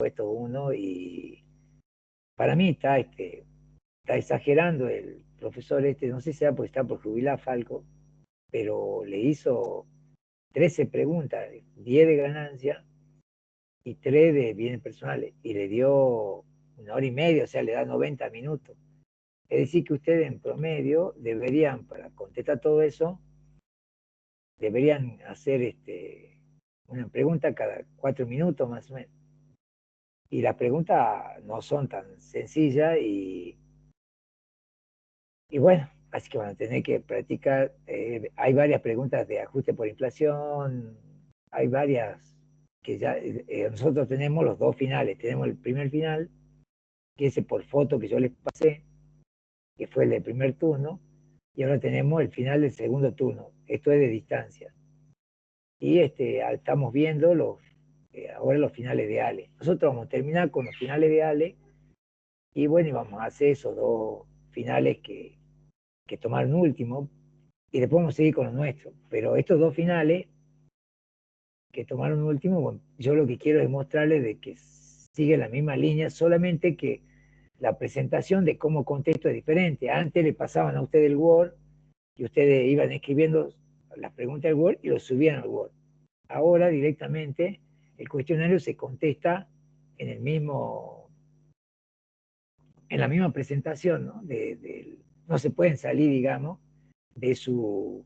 puesto 1 y para mí está exagerando el profesor no sé si sea porque está por jubilar Falco, pero le hizo 13 preguntas, 10 de ganancia y 3 de bienes personales, y le dio 1 hora y media, o sea, le da 90 minutos. Es decir, que ustedes en promedio deberían, para contestar todo eso, deberían hacer una pregunta cada 4 minutos más o menos. Y las preguntas no son tan sencillas y bueno, así que van a tener que practicar. Hay varias preguntas de ajuste por inflación, hay varias que ya nosotros tenemos los dos finales. Tenemos el primer final, que es por foto que yo les pasé, que fue el del primer turno, y ahora tenemos el final del segundo turno. Esto es de distancia. Y estamos viendo ahora los finales de Ale. Nosotros vamos a terminar con los finales de Ale y bueno, y vamos a hacer esos dos finales que tomaron último y después vamos a seguir con los nuestros. Pero estos dos finales que tomaron último, bueno, yo lo que quiero es mostrarles de que sigue la misma línea, solamente que la presentación de cómo contesto es diferente. Antes le pasaban a ustedes el Word y ustedes iban escribiendo las preguntas del Word y lo subían al Word. Ahora directamente el cuestionario se contesta en en la misma presentación, ¿no? No se pueden salir, digamos, de de su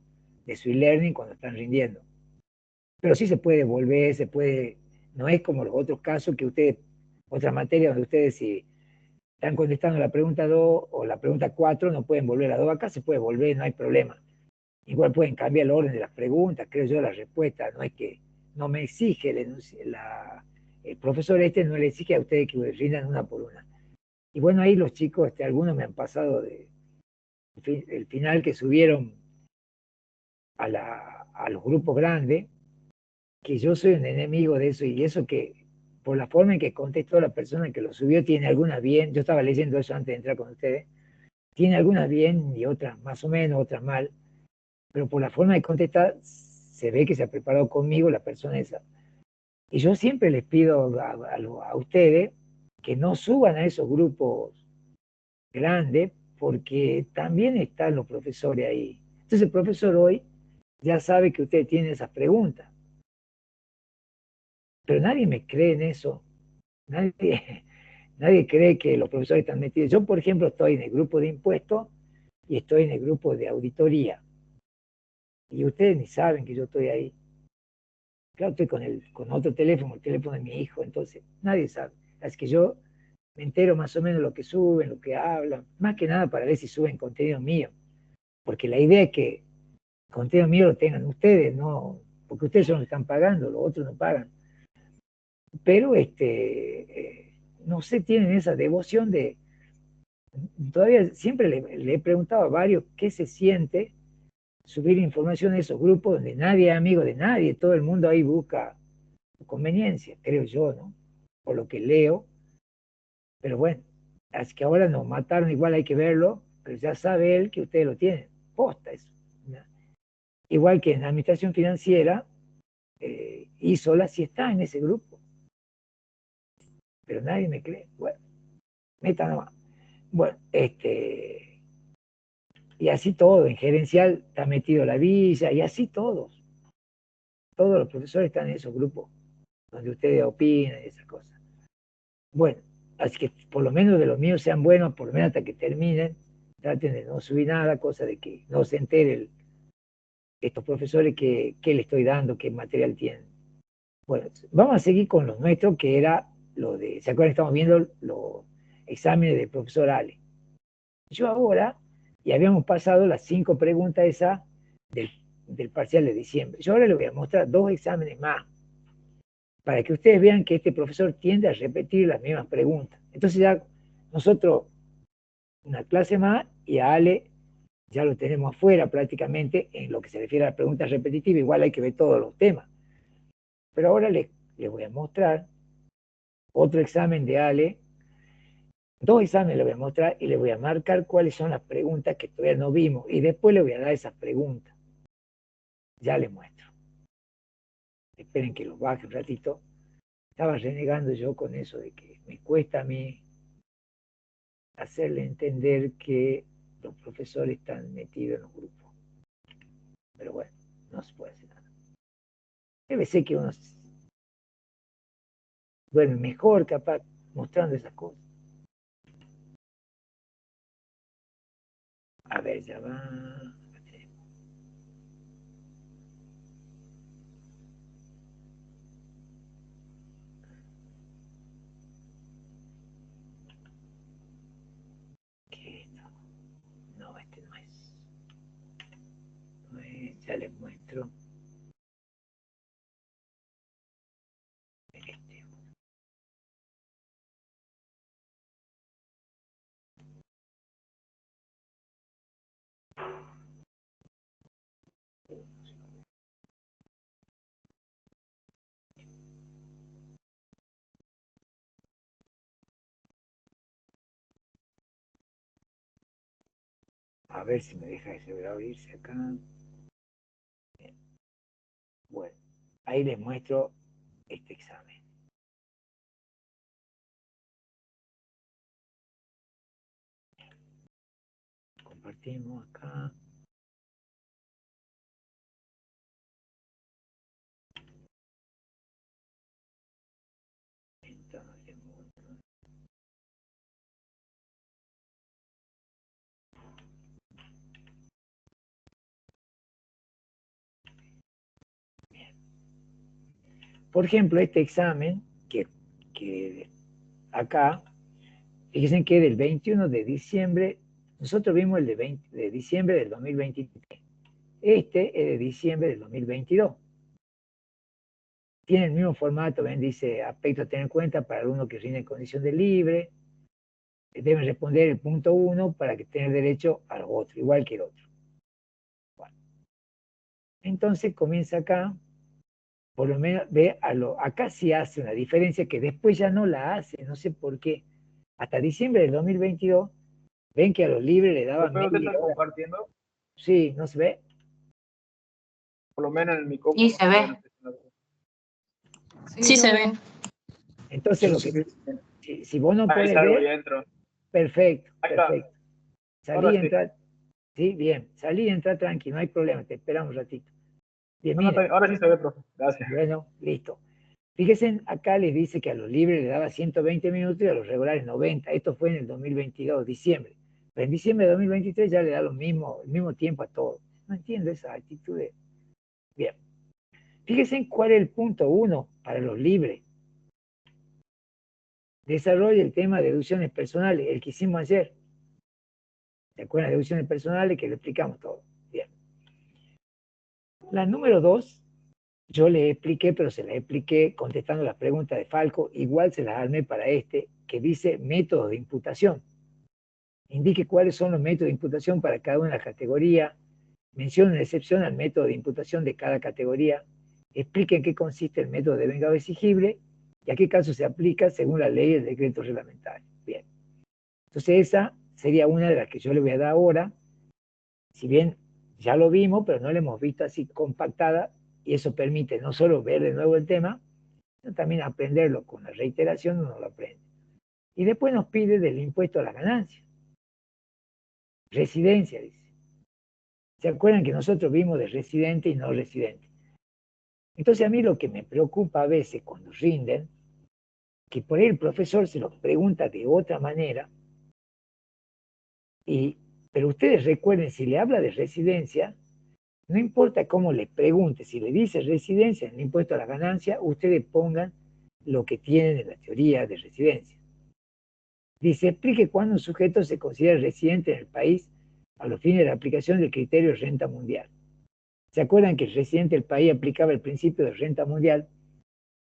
e-learning cuando están rindiendo. Pero sí se puede volver, no es como los otros casos que ustedes, otras materias donde ustedes si están contestando la pregunta 2 o la pregunta 4 no pueden volver a 2. Acá se puede volver, no hay problema. Igual pueden cambiar el orden de las preguntas, creo yo, las respuestas, no es que no me exige el profesor no le exige a ustedes que rindan una por una. Y bueno, ahí los chicos, algunos me han pasado el final que subieron a los grupos grandes, que yo soy un enemigo de eso, y eso que por la forma en que contestó la persona que lo subió, tiene algunas bien, yo estaba leyendo eso antes de entrar con ustedes, tiene algunas bien y otras más o menos, otras mal, pero por la forma de contestar se ve que se ha preparado conmigo la persona esa. Y yo siempre les pido a ustedes que no suban a esos grupos grandes, porque también están los profesores ahí. Entonces el profesor hoy ya sabe que ustedes tienen esas preguntas, pero nadie me cree en eso. Nadie, nadie cree que los profesores están metidos. Yo, por ejemplo, estoy en el grupo de impuestos y estoy en el grupo de auditoría. Y ustedes ni saben que yo estoy ahí. Claro, estoy con otro teléfono, el teléfono de mi hijo, entonces nadie sabe. Así que yo me entero más o menos lo que suben, lo que hablan, más que nada para ver si suben contenido mío. Porque la idea es que el contenido mío lo tengan ustedes, no, porque ustedes son los que están pagando, los otros no pagan. Pero no sé, tienen esa devoción todavía siempre le he preguntado a varios qué se siente subir información a esos grupos donde nadie es amigo de nadie, todo el mundo ahí busca conveniencia, creo yo, ¿no? Por lo que leo, pero bueno, así que ahora nos mataron, igual hay que verlo, pero ya sabe él que ustedes lo tienen, posta eso, ¿no? Igual que en la administración financiera, Isola sí está en ese grupo, pero nadie me cree. Bueno, meta nomás. Bueno, y así todo, en gerencial está metido la villa, y así todos los profesores están en esos grupos donde ustedes opinan y esas cosas. Bueno, así que por lo menos de los míos sean buenos, por lo menos hasta que terminen, traten de no subir nada, cosa de que no se enteren estos profesores qué le estoy dando, qué material tienen. Bueno, vamos a seguir con los nuestros, que era lo de, ¿se acuerdan? Estamos viendo los exámenes del profesor Ale. Yo ahora, y habíamos pasado las 5 preguntas esas del, del parcial de diciembre. Yo ahora les voy a mostrar 2 exámenes más para que ustedes vean que este profesor tiende a repetir las mismas preguntas. Entonces ya nosotros, una clase más, y a Ale ya lo tenemos afuera prácticamente en lo que se refiere a las preguntas repetitivas, igual hay que ver todos los temas. Pero ahora les voy a mostrar otro examen de Ale, 2 exámenes les voy a mostrar y les voy a marcar cuáles son las preguntas que todavía no vimos y después les voy a dar esas preguntas. Ya les muestro. Esperen que los baje un ratito. estaba renegando yo con eso de que me cuesta a mí hacerle entender que los profesores están metidos en los grupos. Pero bueno, no se puede hacer nada. Debe ser que uno duerme mejor, capaz, mostrando esas cosas. A ver, ya va. ¿Qué es esto? No, este no es. No es. Ya les muestro. Este. A ver si me deja de abrirse acá. Bien. Bueno, ahí les muestro este examen. Compartimos acá. Por ejemplo, este examen que acá, fíjense que del 21 de diciembre, nosotros vimos el de diciembre del 2023. Este es de diciembre del 2022. Tiene el mismo formato, ven, dice aspecto a tener en cuenta para alumnos que rinde en condición de libre. Deben responder el punto 1 para que tengan derecho al otro, igual que el otro. Bueno. Entonces comienza acá, por lo menos ve acá sí hace una diferencia que después ya no la hace, no sé por qué. Hasta diciembre del 2022, ven que a los libres le daban ¿Usted media está hora. compartiendo? Sí, ¿no se ve? Por lo menos en mi compu. Sí, se ve. Sí, se ve. Entonces, lo que, si vos no Ahí puedes salgo ver, y entro. perfecto, Ahí está. perfecto. Salí Ahora y sí. entrar, sí, bien, salí y entrar tranqui, no hay problema, te esperamos un ratito. Bien, No, miren, ahora sí se ve, profe. Gracias. bueno, listo. Fíjense, acá les dice que a los libres le daba 120 minutos y a los regulares 90. Esto fue en el 2022, diciembre. Pero en diciembre de 2023 ya le da el mismo tiempo a todos. No entiendo esa actitud. Bien. Fíjense cuál es el punto 1 para los libres. Desarrolla el tema de deducciones personales, el que hicimos ayer. ¿Se acuerdan de deducciones personales? Que lo explicamos todo. Bien. La número 2, yo le expliqué, pero se la expliqué contestando las preguntas de Falco. Igual se las armé para este, que dice método de imputación. Indique cuáles son los métodos de imputación para cada una de las categorías. Mencione una excepción al método de imputación de cada categoría. Explique en qué consiste el método de vengado exigible y a qué caso se aplica según la ley y el decreto reglamentario. Bien. Entonces esa sería una de las que yo le voy a dar ahora. Si bien ya lo vimos, pero no lo hemos visto así compactada, y eso permite no solo ver de nuevo el tema, sino también aprenderlo. Con la reiteración uno lo aprende. Y después nos pide del impuesto a la ganancia. Residencia, dice. ¿Se acuerdan que nosotros vimos de residente y no residente? Entonces a mí lo que me preocupa a veces cuando rinden, que por ahí el profesor se los pregunta de otra manera, pero ustedes recuerden, si le habla de residencia, no importa cómo le pregunte, si le dice residencia en el impuesto a la ganancia, ustedes pongan lo que tienen en la teoría de residencia. Dice, explique cuándo un sujeto se considera residente en el país a los fines de la aplicación del criterio de renta mundial. ¿Se acuerdan que el residente del país aplicaba el principio de renta mundial?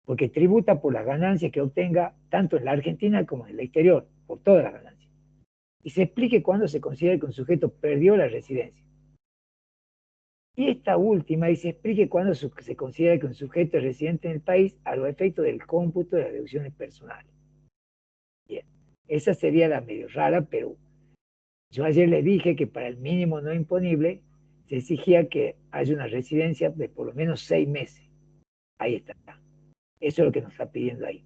Porque tributa por las ganancias que obtenga tanto en la Argentina como en el exterior, por todas las ganancias. Y se explique cuándo se considera que un sujeto perdió la residencia. Y esta última dice, explique cuándo se considera que un sujeto es residente en el país a los efectos del cómputo de las deducciones personales. Bien, esa sería la medio rara, pero yo ayer le dije que para el mínimo no imponible se exigía que haya una residencia de por lo menos 6 meses. Ahí está. Eso es lo que nos está pidiendo ahí.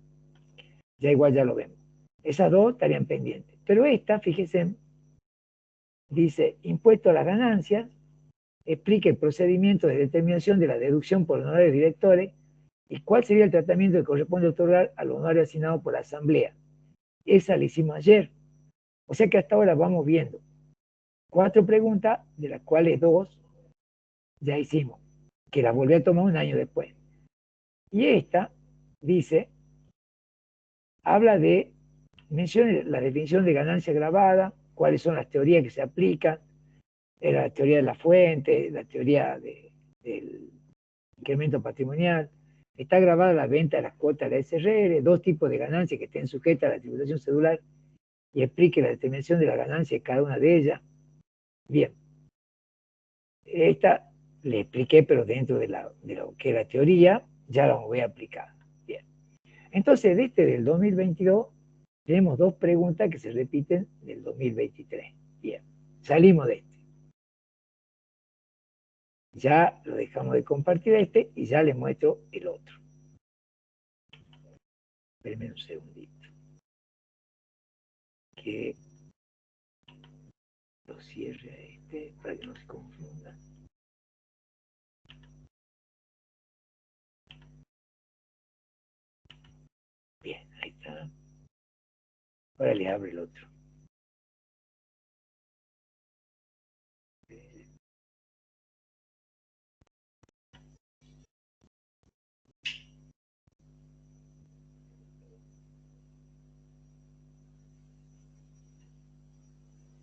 Ya igual ya lo vemos. Esas dos estarían pendientes. Pero esta, fíjense, dice, impuesto a las ganancias, explique el procedimiento de determinación de la deducción por honorarios directores y cuál sería el tratamiento que corresponde otorgar al honorario asignado por la asamblea. Esa la hicimos ayer. O sea que hasta ahora vamos viendo 4 preguntas, de las cuales 2 ya hicimos, que las volví a tomar un año después. Y esta dice, habla de, menciona la definición de ganancia grabada, cuáles son las teorías que se aplican, la teoría de la fuente, la teoría del incremento patrimonial. Está grabada la venta de las cuotas de la SRL, 2 tipos de ganancias que estén sujetas a la tributación cedular y explique la determinación de la ganancia de cada una de ellas. Bien, esta le expliqué, pero dentro de lo que es la teoría, ya la voy a aplicar. Bien, entonces de este del 2022 tenemos 2 preguntas que se repiten del 2023. Bien, salimos de este. Ya lo dejamos de compartir este y ya les muestro el otro. Espérenme un segundito. Que lo cierre a este para que no se confunda. Bien, ahí está. Ahora le abre el otro.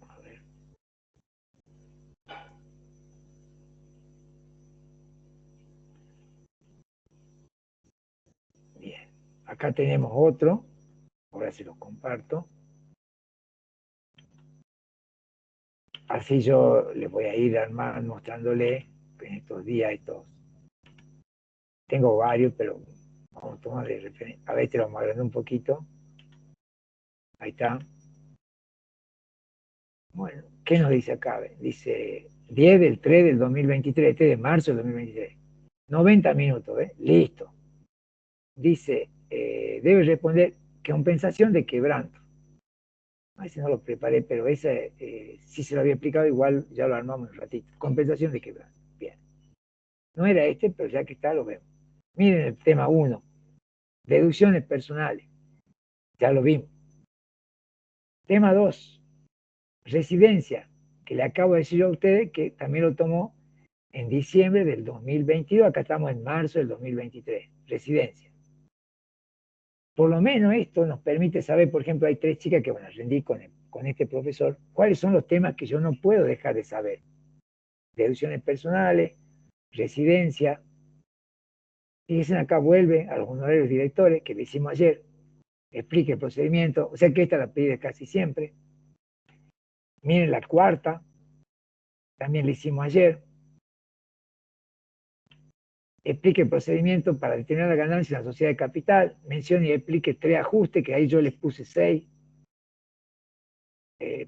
A ver. Bien, acá tenemos otro. Ahora se los comparto. Así yo les voy a ir armando, mostrándole en estos días estos. Tengo varios, pero vamos a tomar de referencia. A ver, te lo vamos a agrandar un poquito. Ahí está. Bueno, ¿qué nos dice acá? Dice 10 del 3 del 2023, este de marzo del 2023. 90 minutos, ¿eh? Listo. Dice, debe responder compensación de quebranto. A ver si no lo preparé, pero ese, si se lo había explicado, igual ya lo armamos un ratito. Compensación de quebranto. Bien. No era este, pero ya que está, lo vemos. Miren el tema 1. Deducciones personales. Ya lo vimos. Tema 2. Residencia, que le acabo de decir a ustedes que también lo tomó en diciembre del 2022. Acá estamos en marzo del 2023. Residencia. Por lo menos esto nos permite saber, por ejemplo, hay 3 chicas que van a rendir con este profesor, cuáles son los temas que yo no puedo dejar de saber. Deducciones personales, residencia. Fíjense, acá vuelve a los honorarios directores que le hicimos ayer, explique el procedimiento, o sea que esta la pide casi siempre. Miren la 4ª, también le hicimos ayer. Explique el procedimiento para determinar la ganancia en la sociedad de capital, mencione y explique 3 ajustes, que ahí yo les puse 6.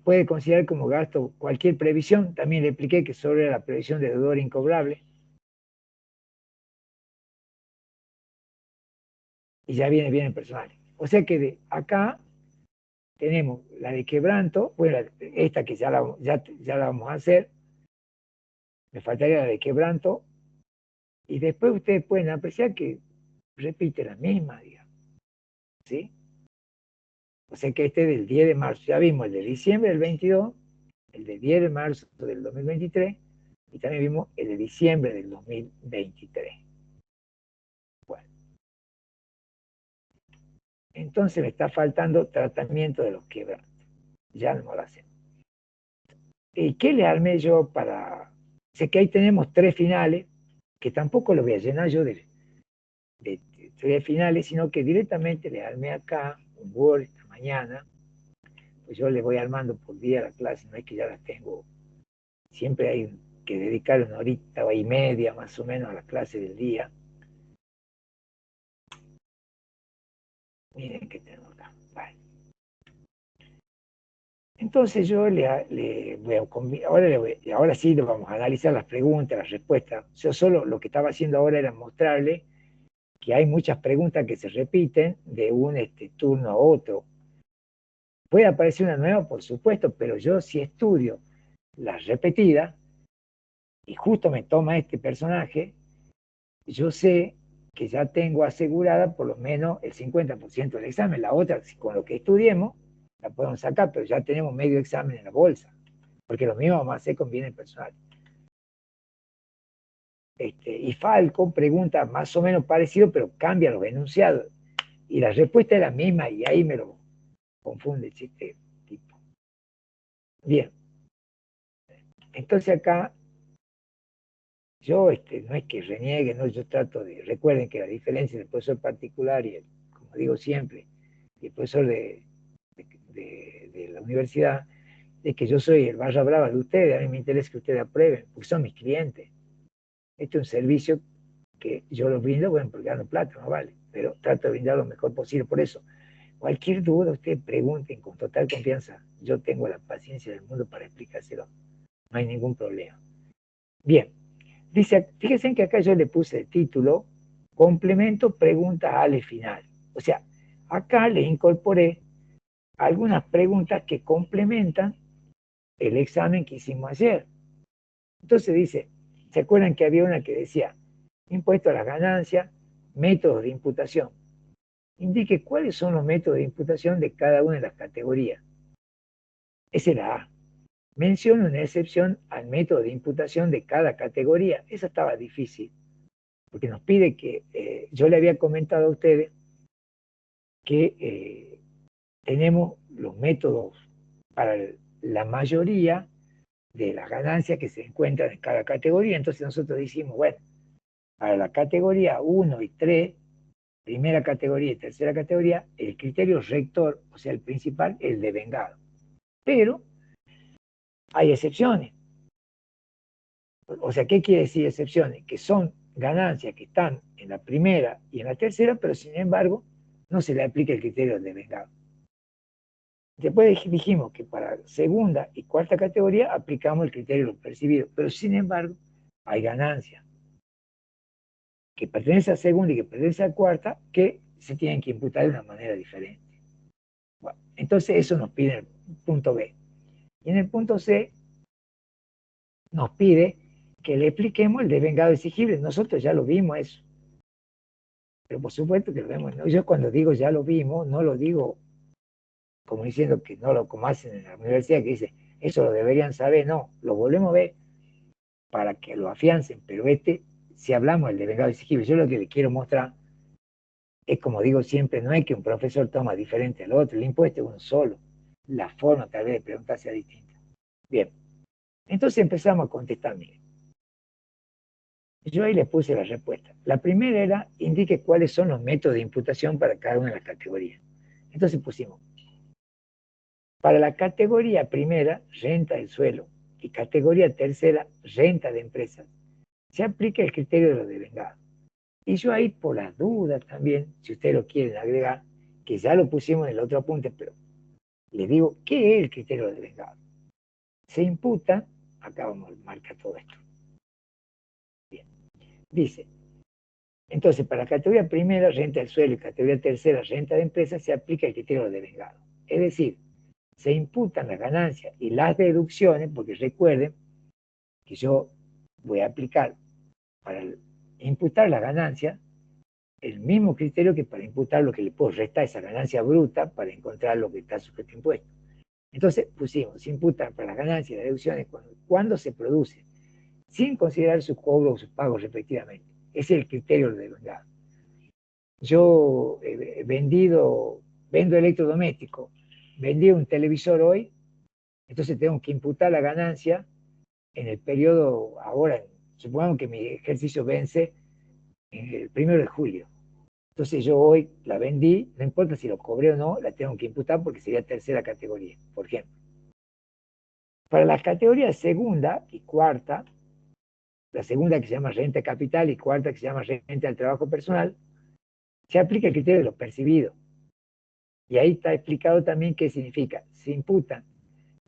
Puede considerar como gasto cualquier previsión, también le expliqué que sobre la previsión de deudor incobrable. Y ya viene bien el personal. O sea que de acá tenemos la de quebranto, bueno, esta que ya la vamos a hacer, me faltaría la de quebranto, y después ustedes pueden apreciar que repite la misma, digamos, ¿sí? O sea que este del 10 de marzo, ya vimos el de diciembre del 22, el de 10 de marzo del 2023, y también vimos el de diciembre del 2023. Bueno, entonces me está faltando tratamiento de los quebrantos. Ya no lo hacemos. ¿Y qué le armé yo para...? Sé que ahí tenemos 3 finales, que tampoco lo voy a llenar yo de 3 finales, sino que directamente le armé acá un Word esta mañana, pues yo le voy armando por día a la clase, no es que ya las tengo, siempre hay que dedicar 1 horita y media más o menos a la clase del día. Miren que tengo acá. Vale. Entonces yo le voy a ahora sí lo vamos a analizar las preguntas, las respuestas. Yo solo lo que estaba haciendo ahora era mostrarle que hay muchas preguntas que se repiten de un turno a otro. Puede aparecer una nueva, por supuesto, pero yo si estudio las repetidas, y justo me toma este personaje, yo sé que ya tengo asegurada por lo menos el 50% del examen. La otra, con lo que estudiemos, la podemos sacar, pero ya tenemos medio examen en la bolsa, porque lo mismo vamos a hacer con bienes personales. Y Falco pregunta más o menos parecido, pero cambia los enunciados. Y la respuesta es la misma, y ahí me lo confunde este tipo. Bien. Entonces acá, yo no es que reniegue, no, yo trato de, recuerden que la diferencia del profesor particular y, como digo siempre, y el profesor de la universidad, es que yo soy el barra brava de ustedes, a mí me interesa que ustedes aprueben, porque son mis clientes. Este es un servicio que yo los brindo, bueno, porque gano plata, no vale, pero trato de brindar lo mejor posible. Por eso, cualquier duda, ustedes pregunten con total confianza. Yo tengo la paciencia del mundo para explicárselo. No hay ningún problema. Bien, dice, fíjense que acá yo le puse el título, complemento pregunta al final. O sea, acá le incorporé algunas preguntas que complementan el examen que hicimos ayer. Entonces dice, ¿se acuerdan que había una que decía, impuesto a las ganancias, métodos de imputación? Indique cuáles son los métodos de imputación de cada una de las categorías. Esa es la A. Menciona una excepción al método de imputación de cada categoría. Esa estaba difícil, porque nos pide que, yo le había comentado a ustedes que tenemos los métodos para la mayoría de las ganancias que se encuentran en cada categoría. Entonces nosotros decimos, bueno, para la categoría 1 y 3, primera categoría y tercera categoría, el criterio rector, o sea, el principal, es el devengado. Pero hay excepciones. O sea, ¿qué quiere decir excepciones? Que son ganancias que están en la primera y en la tercera, pero sin embargo no se le aplica el criterio del devengado. Después dijimos que para segunda y cuarta categoría aplicamos el criterio de lo percibido, pero sin embargo hay ganancias que pertenecen a segunda y que pertenecen a cuarta que se tienen que imputar de una manera diferente. Bueno, entonces eso nos pide en el punto B. Y en el punto C nos pide que le expliquemos el devengado exigible. Nosotros ya lo vimos eso. Pero por supuesto que lo vemos. ¿No? Yo cuando digo ya lo vimos, no lo digo como diciendo que no lo como hacen en la universidad, que dice, eso lo deberían saber. No, lo volvemos a ver para que lo afiancen. Pero si hablamos del devengado exigible, yo lo que le quiero mostrar es, como digo siempre, no es que un profesor toma diferente al otro, el impuesto es uno solo. La forma tal vez de preguntar sea distinta. Bien, entonces empezamos a contestar. Miren, yo ahí les puse la respuesta. La primera era, indique cuáles son los métodos de imputación para cada una de las categorías. Entonces pusimos, para la categoría primera, renta del suelo, y categoría tercera, renta de empresas, se aplica el criterio de los devengados. Y yo ahí, por las dudas también, si ustedes lo quieren agregar, que ya lo pusimos en el otro apunte, pero les digo, ¿qué es el criterio de devengado? Se imputa, acá vamos a marcar todo esto. Bien, dice, entonces, para la categoría primera, renta del suelo, y categoría tercera, renta de empresas, se aplica el criterio de devengado. Es decir, se imputan las ganancias y las deducciones, porque recuerden que yo voy a aplicar para imputar la ganancia el mismo criterio que para imputar lo que le puedo restar esa ganancia bruta para encontrar lo que está sujeto a impuesto. Entonces pusimos, se imputan para las ganancias y las deducciones cuando se produce, sin considerar sus cobros o sus pagos respectivamente. Ese es el criterio de devengado. Yo vendo electrodomésticos, vendí un televisor hoy, entonces tengo que imputar la ganancia en el periodo, ahora, supongamos que mi ejercicio vence en el 1 de julio. Entonces yo hoy la vendí, no importa si lo cobré o no, la tengo que imputar porque sería tercera categoría, por ejemplo. Para las categorías segunda y cuarta, la segunda que se llama renta capital y cuarta que se llama renta del trabajo personal, se aplica el criterio de lo percibido. Y ahí está explicado también qué significa. Se imputan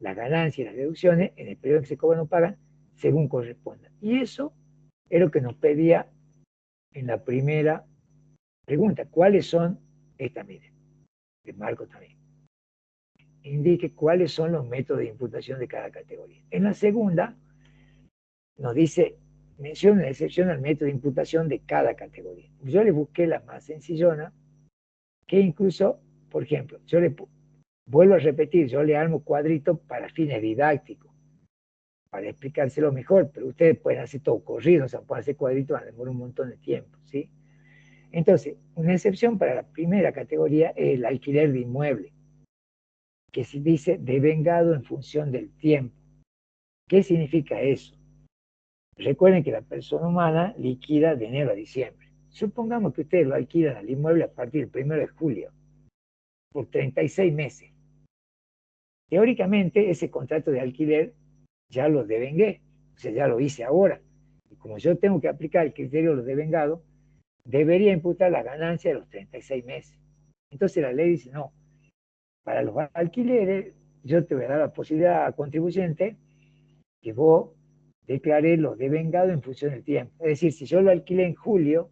las ganancias y las deducciones en el periodo en que se cobran o pagan según corresponda. Y eso es lo que nos pedía en la primera Pregunta, ¿cuáles son? Esta, miren, de Marco también. Indique cuáles son los métodos de imputación de cada categoría. En la segunda, nos dice, menciona una excepción al método de imputación de cada categoría. Yo le busqué la más sencillona, que incluso, por ejemplo, vuelvo a repetir, yo le armo cuadritos para fines didácticos, para explicárselo mejor, pero ustedes pueden hacer todo corrido, o sea, pueden hacer cuadritos, van a demorar un montón de tiempo, ¿sí? Entonces, una excepción para la primera categoría es el alquiler de inmueble, que se dice devengado en función del tiempo. ¿Qué significa eso? Recuerden que la persona humana liquida de enero a diciembre. Supongamos que ustedes lo alquilan al inmueble a partir del 1 de julio, por 36 meses. Teóricamente, ese contrato de alquiler ya lo devengué, o sea, ya lo hice ahora. Y como yo tengo que aplicar el criterio de lo devengado, debería imputar la ganancia de los 36 meses. Entonces la ley dice, no, para los alquileres yo te voy a dar la posibilidad a contribuyente que vos declares lo devengado en función del tiempo. Es decir, si yo lo alquilé en julio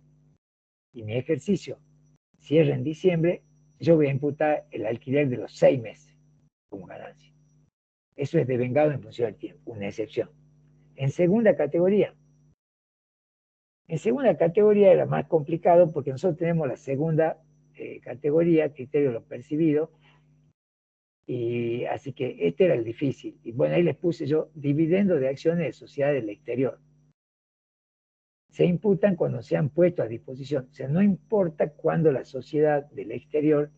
y mi ejercicio cierra en diciembre, yo voy a imputar el alquiler de los 6 meses como ganancia. Eso es devengado en función del tiempo, una excepción. En segunda categoría era más complicado porque nosotros tenemos la segunda categoría, criterio de lo percibido, y así que este era el difícil. Y bueno, ahí les puse yo dividendo de acciones de sociedades del exterior. Se imputan cuando se han puesto a disposición. O sea, no importa cuándo la sociedad del exterior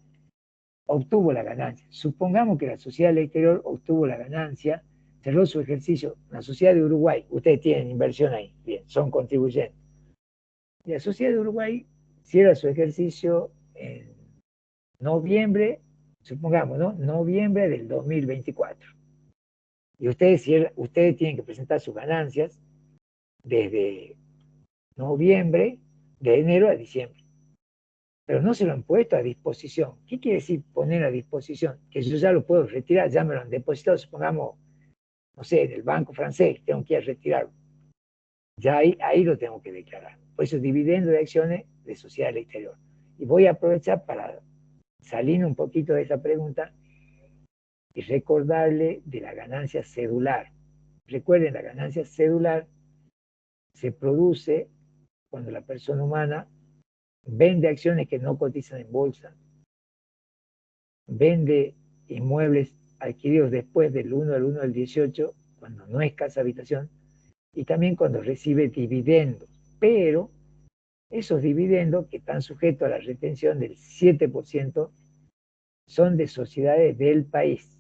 obtuvo la ganancia. Supongamos que la sociedad del exterior obtuvo la ganancia, cerró su ejercicio, la sociedad de Uruguay, ustedes tienen inversión ahí, bien, son contribuyentes. Y la sociedad de Uruguay cierra su ejercicio en noviembre, supongamos, ¿no? Noviembre del 2024. Y ustedes tienen que presentar sus ganancias desde noviembre, de enero a diciembre. Pero no se lo han puesto a disposición. ¿Qué quiere decir poner a disposición? Que yo ya lo puedo retirar, ya me lo han depositado, supongamos, no sé, del banco francés, tengo que ir a retirarlo. Ya ahí lo tengo que declarar. Por eso dividendo de acciones de sociedad del exterior. Y voy a aprovechar para salir un poquito de esa pregunta y recordarle de la ganancia cedular. Recuerden, la ganancia cedular se produce cuando la persona humana vende acciones que no cotizan en bolsa, vende inmuebles adquiridos después del 1 del 1 del 18, cuando no es casa habitación, y también cuando recibe dividendos. Pero esos dividendos que están sujetos a la retención del 7% son de sociedades del país,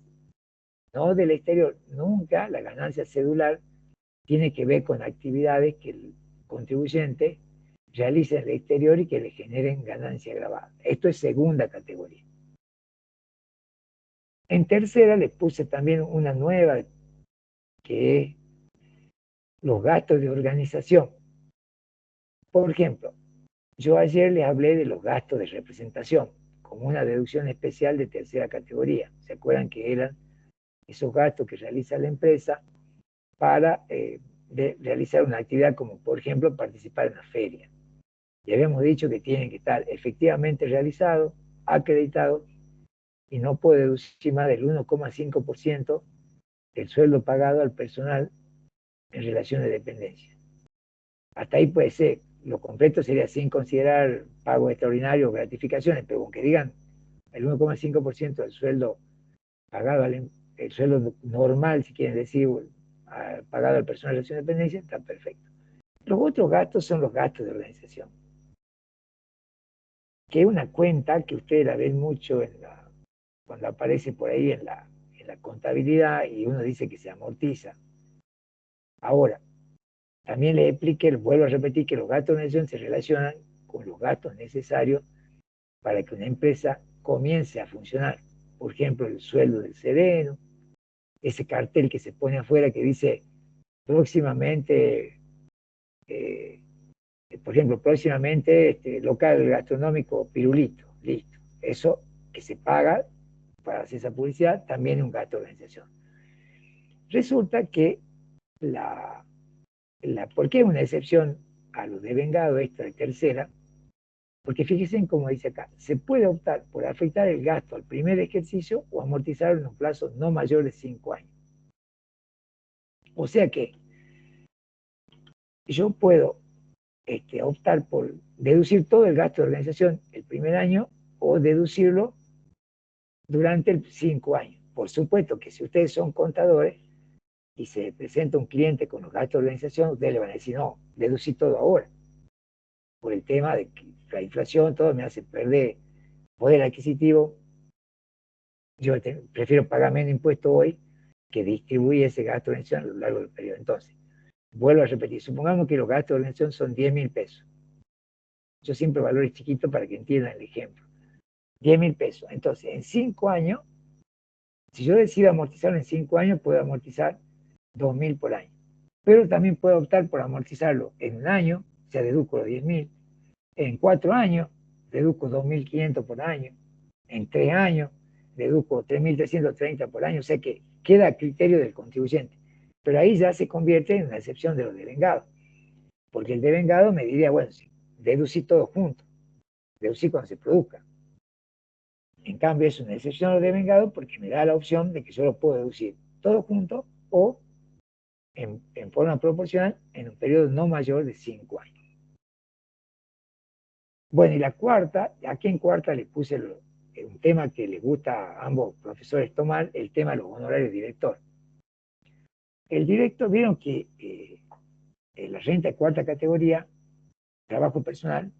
no del exterior. Nunca la ganancia cedular tiene que ver con actividades que el contribuyente realiza en el exterior y que le generen ganancia grabada. Esto es segunda categoría. En tercera les puse también una nueva, que es los gastos de organización. Por ejemplo, yo ayer les hablé de los gastos de representación, como una deducción especial de tercera categoría. ¿Se acuerdan que eran esos gastos que realiza la empresa para realizar una actividad como, por ejemplo, participar en una feria? Y habíamos dicho que tienen que estar efectivamente realizados, acreditados, y no puede deducir más del 1,5% del sueldo pagado al personal en relación de dependencia. Hasta ahí puede ser. Lo completo sería sin considerar pagos extraordinarios o gratificaciones, pero aunque digan el 1,5% del sueldo pagado, el sueldo normal, si quieren decir, pagado al personal en relación de dependencia, está perfecto. Los otros gastos son los gastos de organización, que es una cuenta que ustedes la ven mucho cuando aparece por ahí en la contabilidad y uno dice que se amortiza. Ahora, también les expliqué, vuelvo a repetir, que los gastos de organización se relacionan con los gastos necesarios para que una empresa comience a funcionar. Por ejemplo, el sueldo del sereno, ese cartel que se pone afuera que dice próximamente, por ejemplo, próximamente local gastronómico Pirulito, listo. Eso que se paga para hacer esa publicidad también es un gasto de organización. Resulta que ¿por qué es una excepción a lo devengado esta de tercera? Porque fíjense en cómo dice acá, se puede optar por afectar el gasto al primer ejercicio o amortizarlo en un plazo no mayor de 5 años. O sea que yo puedo optar por deducir todo el gasto de organización el primer año o deducirlo durante el 5 años. Por supuesto que si ustedes son contadores y se presenta un cliente con los gastos de organización, ustedes le van a decir, no, deducí todo ahora. Por el tema de que la inflación, todo me hace perder poder adquisitivo. Yo prefiero pagar menos impuesto hoy que distribuir ese gasto de organización a lo largo del periodo. Entonces, vuelvo a repetir, supongamos que los gastos de organización son 10.000 pesos. Yo siempre valores chiquitos para que entiendan el ejemplo. 10.000 pesos. Entonces, en 5 años, si yo decido amortizarlo en 5 años, puedo amortizar 2.000 por año. Pero también puedo optar por amortizarlo en un año, o sea, deduzco los 10.000. En 4 años, deduzco 2.500 por año. En 3 años, deduzco 3.330 por año. O sea que queda a criterio del contribuyente. Pero ahí ya se convierte en una excepción de los devengados. Porque el devengado me diría, bueno, si deducí todo junto, deducí cuando se produzca. En cambio, es una excepción a los devengados porque me da la opción de que yo lo puedo deducir todo junto o en forma proporcional en un periodo no mayor de 5 años. Bueno, y la cuarta, aquí en cuarta le puse un tema que les gusta a ambos profesores tomar, el tema de los honorarios director. El director, vieron que la renta de cuarta categoría, trabajo personal,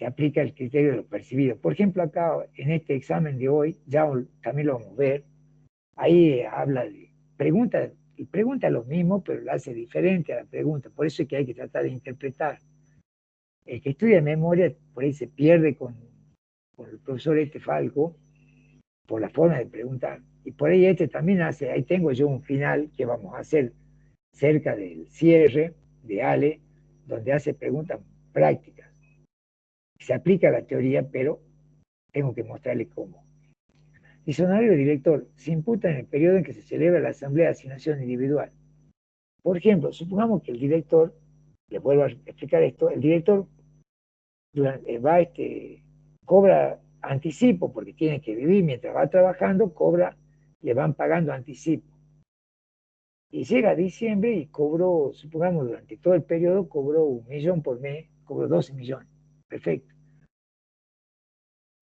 aplica el criterio de lo percibido. Por ejemplo, acá en este examen de hoy, ya también lo vamos a ver, ahí habla de, pregunta lo mismo, pero lo hace diferente a la pregunta. Por eso es que hay que tratar de interpretar. El que estudia de memoria, por ahí se pierde con el profesor Falco, por la forma de preguntar. Y por ahí también hace, ahí tengo yo un final que vamos a hacer cerca del cierre de Ale, donde hace preguntas prácticas. Se aplica la teoría, pero tengo que mostrarle cómo. Dice, honorario director se imputa en el periodo en que se celebra la asamblea de asignación individual. Por ejemplo, supongamos que el director, le vuelvo a explicar esto, el director cobra anticipo porque tiene que vivir mientras va trabajando, le van pagando anticipo. Y llega a diciembre y cobró, supongamos, durante todo el periodo, cobró 1.000.000 por mes, cobró 12 millones. Perfecto.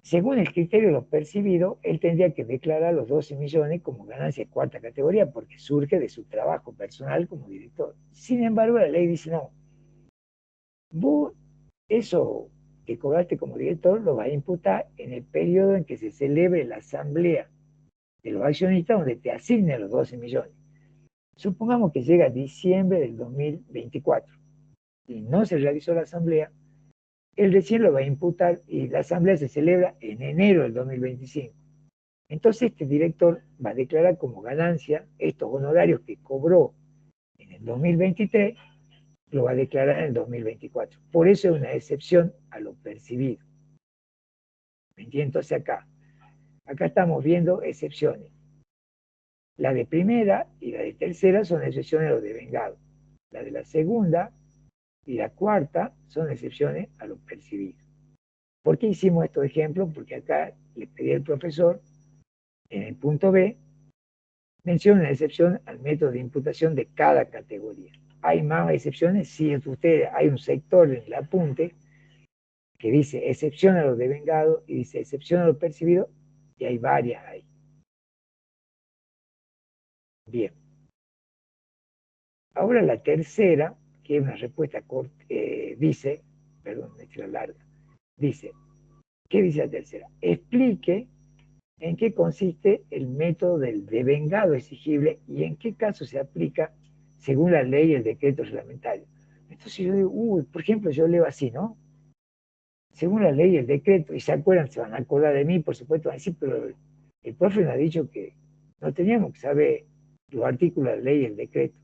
Según el criterio de lo percibido, él tendría que declarar los 12 millones como ganancia de cuarta categoría porque surge de su trabajo personal como director. Sin embargo, la ley dice, no, vos eso que cobraste como director lo vas a imputar en el periodo en que se celebre la asamblea de los accionistas donde te asignen los 12 millones. Supongamos que llega diciembre del 2024 y no se realizó la asamblea, él recién lo va a imputar y la asamblea se celebra en enero del 2025. Entonces este director va a declarar como ganancia estos honorarios que cobró en el 2023, lo va a declarar en el 2024. Por eso es una excepción a lo percibido. ¿Me entiendes? Entonces acá estamos viendo excepciones. La de primera y la de tercera son excepciones a lo devengado. La de la segunda y la cuarta son excepciones a lo percibido. ¿Por qué hicimos estos ejemplos? Porque acá le pedí al profesor, en el punto B, menciona una excepción al método de imputación de cada categoría. ¿Hay más excepciones? Sí, ustedes, hay un sector en el apunte que dice excepción a lo devengado y dice excepción a lo percibido, y hay varias ahí. Bien. Ahora la tercera, que es una respuesta corta, dice, perdón, esta es larga, dice, ¿qué dice la tercera? Explique en qué consiste el método del devengado exigible y en qué caso se aplica según la ley y el decreto reglamentario. Entonces yo digo, por ejemplo, yo leo así, ¿no? Según la ley y el decreto, y se acuerdan, se van a acordar de mí, por supuesto, van a decir, pero el profe nos ha dicho que no teníamos que saber los artículos de la ley y el decreto.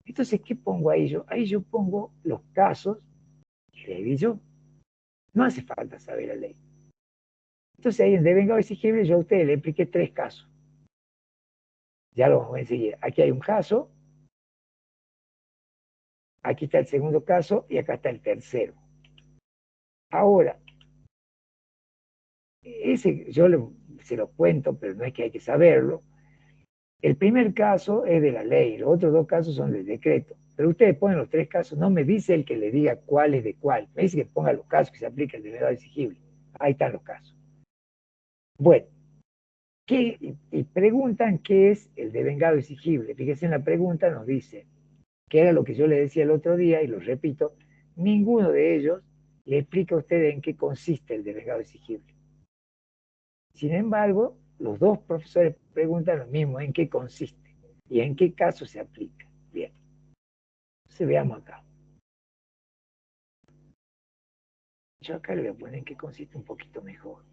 Entonces, ¿qué pongo ahí yo? Ahí yo pongo los casos que le di yo. No hace falta saber la ley. Entonces, ahí en devengado exigible, yo a ustedes le expliqué 3 casos. Ya lo vamos a enseguida. Aquí hay un caso, aquí está el segundo caso y acá está el tercero. Ahora, ese se lo cuento, pero no es que hay que saberlo. El primer caso es de la ley, los otros dos casos son del decreto. Pero ustedes ponen los tres casos, no me dice el que le diga cuál es de cuál, me dice que ponga los casos que se aplica el devengadado exigible. Ahí están los casos. Bueno, y preguntan qué es el devengado exigible. Fíjense en la pregunta, nos dice, que era lo que yo le decía el otro día, y lo repito, ninguno de ellos le explica a ustedes en qué consiste el devengado exigible. Sin embargo, los dos profesores preguntan lo mismo, en qué consiste y en qué caso se aplica. Bien, entonces veamos acá. Yo acá le voy a poner en qué consiste un poquito mejor.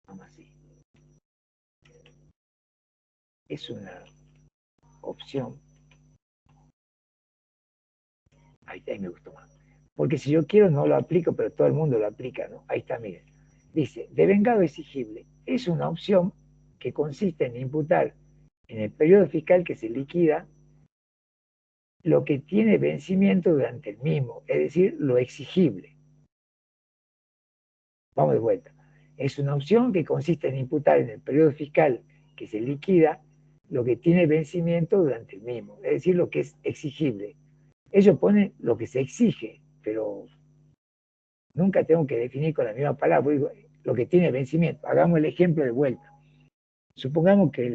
Vamos así. Es una opción. Ahí me gustó más. Porque si yo quiero no lo aplico, pero todo el mundo lo aplica, ¿no? Ahí está, miren. Dice, devengado exigible es una opción que consiste en imputar en el periodo fiscal que se liquida lo que tiene vencimiento durante el mismo, es decir, lo exigible. Vamos de vuelta. Es una opción que consiste en imputar en el periodo fiscal que se liquida lo que tiene vencimiento durante el mismo, es decir, lo que es exigible. Ellos ponen lo que se exige, pero nunca tengo que definir con la misma palabra, digo, lo que tiene vencimiento. Hagamos el ejemplo de vuelta. Supongamos que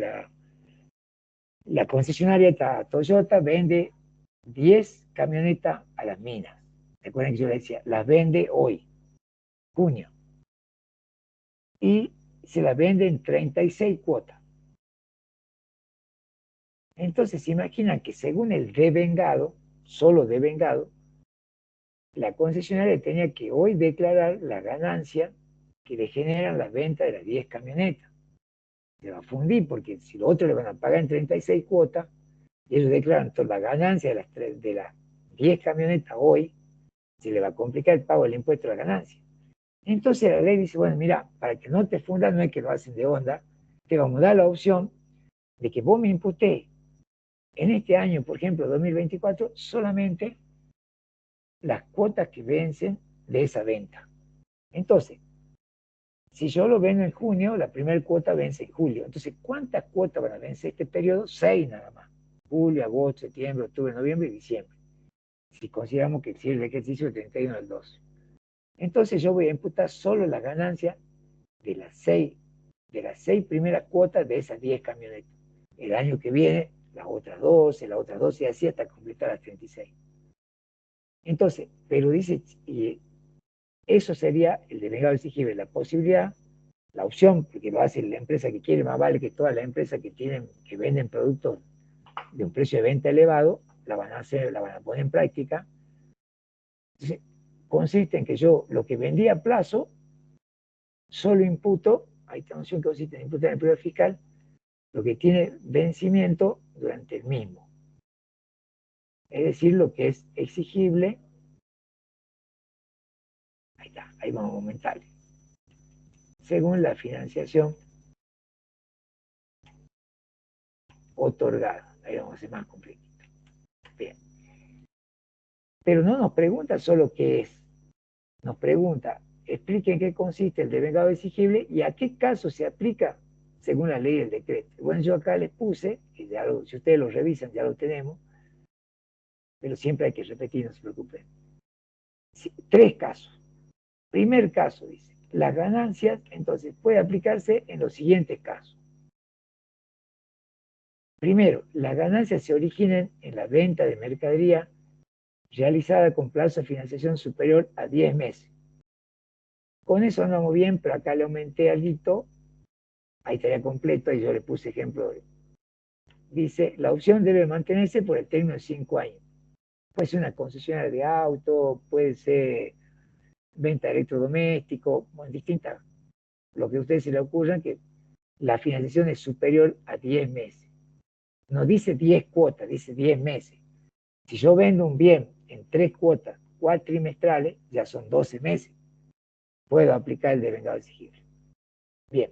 la concesionaria Toyota vende 10 camionetas a las minas. Recuerden que yo les decía, las vende hoy, junio. Y se las vende en 36 cuotas. Entonces se imaginan que según el devengado, solo devengado, la concesionaria tenía que hoy declarar la ganancia que le generan las ventas de las 10 camionetas. Se va a fundir porque si los otros le van a pagar en 36 cuotas, y ellos declaran toda la ganancia de las 10 camionetas hoy, se le va a complicar el pago del impuesto a la ganancia. Entonces la ley dice, bueno, mira, para que no te fundas, no es que lo hacen de onda, te vamos a dar la opción de que vos me imputés en este año, por ejemplo, 2024, solamente las cuotas que vencen de esa venta. Entonces, si yo lo vendo en junio, la primera cuota vence en julio. Entonces, ¿cuántas cuotas van a vencer este periodo? 6 nada más. Julio, agosto, septiembre, octubre, noviembre y diciembre. Si consideramos que existe el ejercicio del 31 del 12. Entonces yo voy a imputar solo la ganancia de las 6 primeras cuotas de esas 10 camionetas. El año que viene, las otras 12, y así hasta completar las 36. Entonces, pero dice, y eso sería el devengado exigible, la posibilidad, la opción, porque lo hace la empresa que quiere, más vale que todas las empresas que venden productos de un precio de venta elevado, la van a poner en práctica. Entonces, consiste en que yo lo que vendí a plazo, solo imputo, ahí está la noción que consiste en imputar en el periodo fiscal, lo que tiene vencimiento durante el mismo. Es decir, lo que es exigible, ahí está, ahí vamos a aumentar, según la financiación otorgada. Ahí vamos a hacer más completito. Bien. Pero no nos pregunta solo qué es, nos pregunta, expliquen qué consiste el devengado exigible y a qué caso se aplica según la ley del decreto. Bueno, yo acá les puse, que ya si ustedes lo revisan ya lo tenemos, pero siempre hay que repetir, no se preocupen. Sí, 3 casos. Primer caso, dice, las ganancias, entonces, puede aplicarse en los siguientes casos. Primero, las ganancias se originan en la venta de mercadería realizada con plazo de financiación superior a 10 meses. Con eso andamos bien, pero acá le aumenté algo, ahí estaría completo, y yo le puse ejemplo. Dice, la opción debe mantenerse por el término de 5 años. Puede ser una concesionaria de auto, puede ser venta de electrodomésticos, bueno, distintas, lo que a ustedes se le ocurran, que la financiación es superior a 10 meses. No dice 10 cuotas, dice 10 meses. Si yo vendo un bien en 3 cuotas cuatrimestrales, ya son 12 meses. Puedo aplicar el devengado exigible. Bien.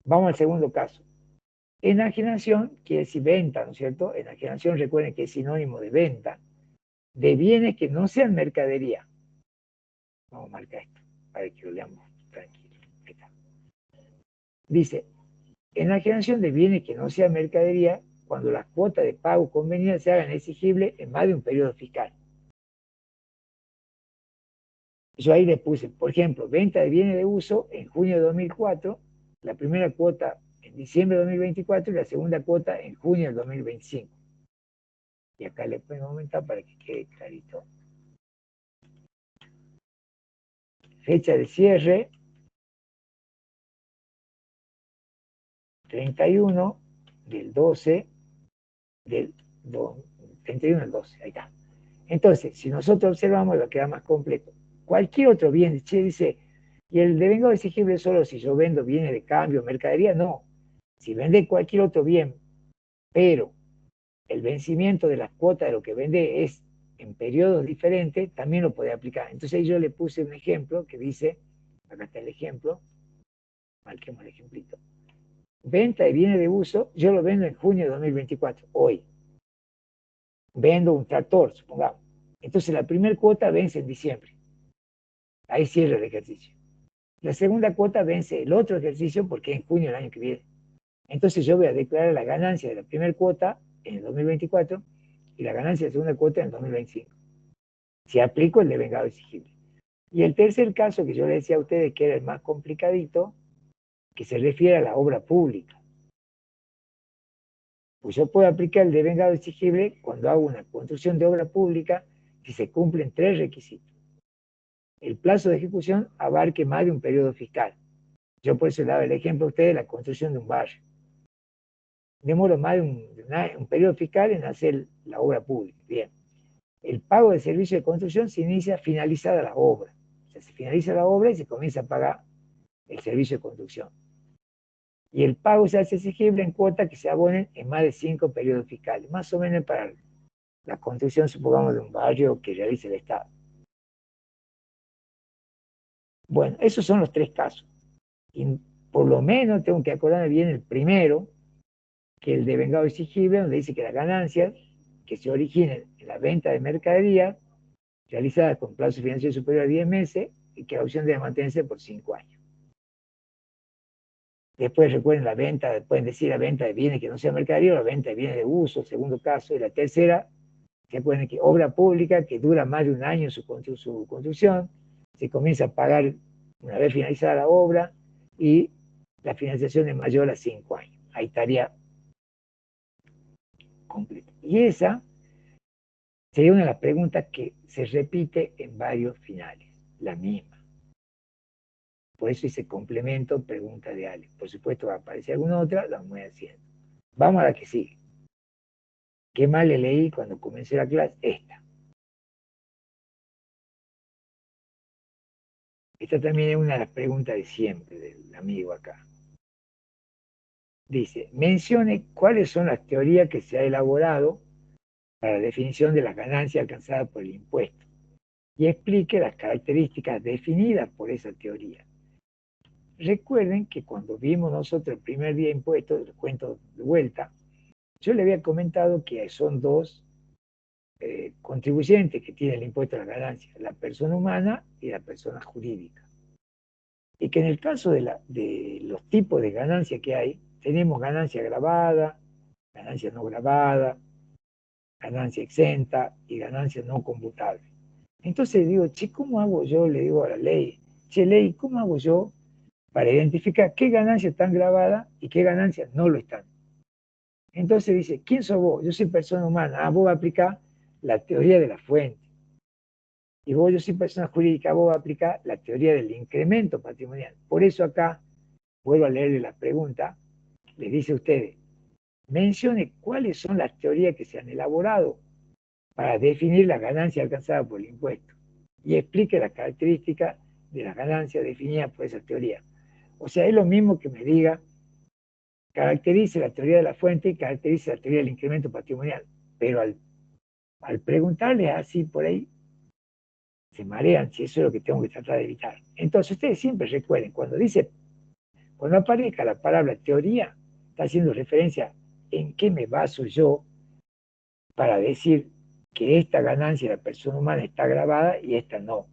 Vamos al segundo caso. Enajenación quiere decir venta, ¿no es cierto? Enajenación, recuerden que es sinónimo de venta. de bienes que no sean mercadería. Vamos a marcar esto, para que lo leamos tranquilo. Ahí está. Dice, enajenación de bienes que no sean mercadería, cuando las cuotas de pago convenidas se hagan exigibles en más de un periodo fiscal. Yo ahí le puse, por ejemplo, venta de bienes de uso en junio de 2004, la primera cuota en diciembre de 2024 y la segunda cuota en junio de 2025. Y acá le podemos aumentar para que quede clarito. Fecha de cierre, 31 del 12 del 31 del 12, ahí está. Entonces, si nosotros observamos, lo queda más completo. Cualquier otro bien, che, dice, y el devengado exigible solo si yo vendo bienes de cambio, mercadería, no. Si vende cualquier otro bien, pero el vencimiento de las cuotas de lo que vende es en periodos diferentes, también lo puede aplicar. Entonces yo le puse un ejemplo que dice, acá está el ejemplo, marquemos el ejemplito. Venta de bienes de uso, yo lo vendo en junio de 2024, hoy. Vendo un tractor, supongamos. Entonces la primera cuota vence en diciembre. Ahí cierra el ejercicio. La segunda cuota vence el otro ejercicio porque es en junio del año que viene. Entonces yo voy a declarar la ganancia de la primera cuota en el 2024 y la ganancia de la segunda cuota en el 2025. Si aplico el devengado exigible. Y el tercer caso que yo le decía a ustedes que era el más complicadito, que se refiere a la obra pública. Pues yo puedo aplicar el devengado exigible cuando hago una construcción de obra pública si se cumplen 3 requisitos. El plazo de ejecución abarque más de un periodo fiscal. Yo por eso le daba el ejemplo a ustedes de la construcción de un barrio. Demoro más de un periodo fiscal en hacer la obra pública. Bien. El pago de servicio de construcción se inicia finalizada la obra. O sea, se finaliza la obra y se comienza a pagar el servicio de construcción. Y el pago se hace exigible en cuotas que se abonen en más de 5 periodos fiscales, más o menos para la construcción, supongamos, de un barrio que realice el Estado. Bueno, esos son los 3 casos. Y por lo menos tengo que acordarme bien el primero, que el devengado exigible, donde dice que las ganancias que se originen en la venta de mercadería realizada con plazo financiero superior a 10 meses y que la opción debe mantenerse por 5 años. Después recuerden la venta, pueden decir la venta de bienes que no sean mercadería o la venta de bienes de uso, segundo caso. Y la tercera, se acuerdan que obra pública que dura más de un año en su construcción, se comienza a pagar una vez finalizada la obra y la financiación es mayor a 5 años. Ahí estaría completo. Y esa sería una de las preguntas que se repite en varios finales, la misma. Por eso hice complemento, pregunta de Alex. Por supuesto va a aparecer alguna otra, la voy haciendo. Vamos a la que sigue. ¿Qué más le leí cuando comencé la clase? Esta. Esta también es una de las preguntas de siempre del amigo acá. Dice, mencione cuáles son las teorías que se ha elaborado para la definición de las ganancias alcanzadas por el impuesto y explique las características definidas por esa teoría. Recuerden que cuando vimos nosotros el primer día de impuestos, les cuento de vuelta, yo le había comentado que son 2 contribuyentes que tienen el impuesto a la ganancia, la persona humana y la persona jurídica. Y que en el caso de los tipos de ganancia que hay, tenemos ganancia grabada, ganancia no grabada, ganancia exenta y ganancia no computable. Entonces digo, che, ¿cómo hago yo? Le digo a la ley, che, ley, ¿cómo hago yo para identificar qué ganancias están grabadas y qué ganancias no lo están? Entonces dice, ¿quién sos vos? Yo soy persona humana. Ah, vos vas a aplicar la teoría de la fuente. Y vos, yo soy persona jurídica, vos vas a aplicar la teoría del incremento patrimonial. Por eso acá, vuelvo a leerle la pregunta, les dice a ustedes, mencione cuáles son las teorías que se han elaborado para definir la ganancia alcanzada por el impuesto y explique las características de las ganancias definidas por esa teoría. O sea, es lo mismo que me diga, caracterice la teoría de la fuente y caracterice la teoría del incremento patrimonial. Pero al preguntarles así por ahí, se marean si eso es lo que tengo que tratar de evitar. Entonces, ustedes siempre recuerden, cuando aparezca la palabra teoría, está haciendo referencia en qué me baso yo para decir que esta ganancia de la persona humana está grabada y esta no.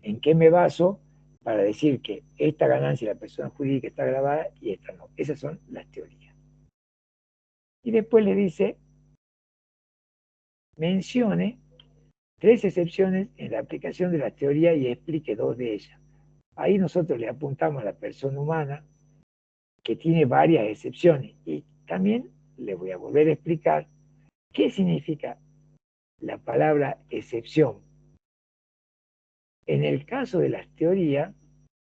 ¿En qué me baso para decir que esta ganancia de la persona jurídica está grabada y esta no? Esas son las teorías. Y después le dice, mencione 3 excepciones en la aplicación de la teoría y explique 2 de ellas. Ahí nosotros le apuntamos a la persona humana que tiene varias excepciones y también le voy a volver a explicar qué significa la palabra excepción. En el caso de las teorías,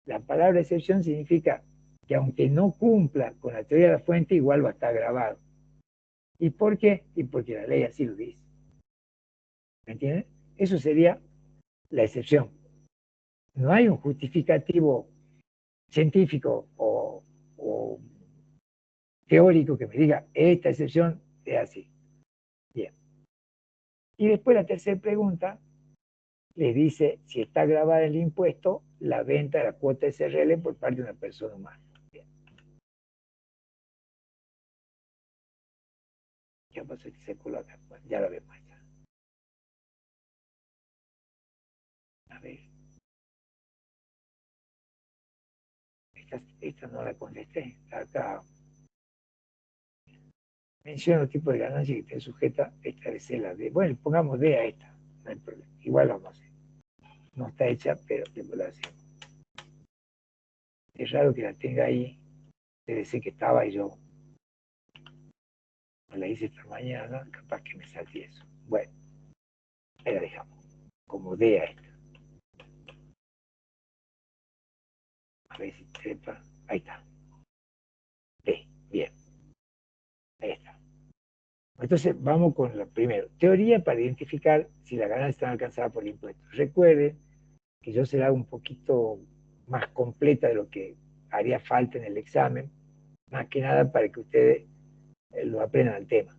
la palabra excepción significa que aunque no cumpla con la teoría de la fuente, igual va a estar grabado. ¿Y por qué? Y porque la ley así lo dice. ¿Me entiendes? Eso sería la excepción. No hay un justificativo científico o teórico que me diga esta excepción es así. Bien. Y después la tercera pregunta le dice si está grabada el impuesto la venta de la cuota SRL por parte de una persona humana. Bien. ¿Qué pasó? Que se coloca. Bueno, ya lo vemos. A ver. Esta no la contesté. Acá menciona los tipos de ganancias que esté sujeta a establecer la D. Bueno, pongamos D a esta. No hay problema. Igual vamos a hacer. No está hecha, pero después la hacemos. Es raro que la tenga ahí. Debe ser que estaba y yo no la hice esta mañana. Capaz que me salté eso. Bueno, ahí la dejamos. Como D a esta. A ver si trepa. Ahí está. D. Bien. Ahí está. Entonces vamos con lo primero. Teoría para identificar si la ganancia está alcanzada por el impuesto. Recuerden que yo se la hago un poquito más completa de lo que haría falta en el examen, más que nada para que ustedes lo aprendan al tema.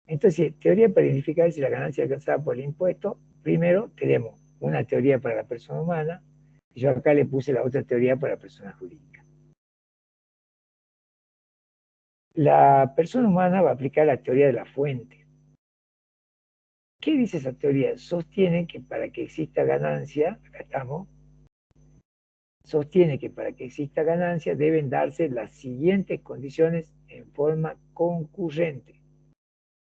Entonces, teoría para identificar si la ganancia es alcanzada por el impuesto. Primero tenemos una teoría para la persona humana, y yo acá le puse la otra teoría para la persona jurídica. La persona humana va a aplicar la teoría de la fuente. ¿Qué dice esa teoría? Sostiene que para que exista ganancia, acá estamos, sostiene que para que exista ganancia deben darse las siguientes condiciones en forma concurrente.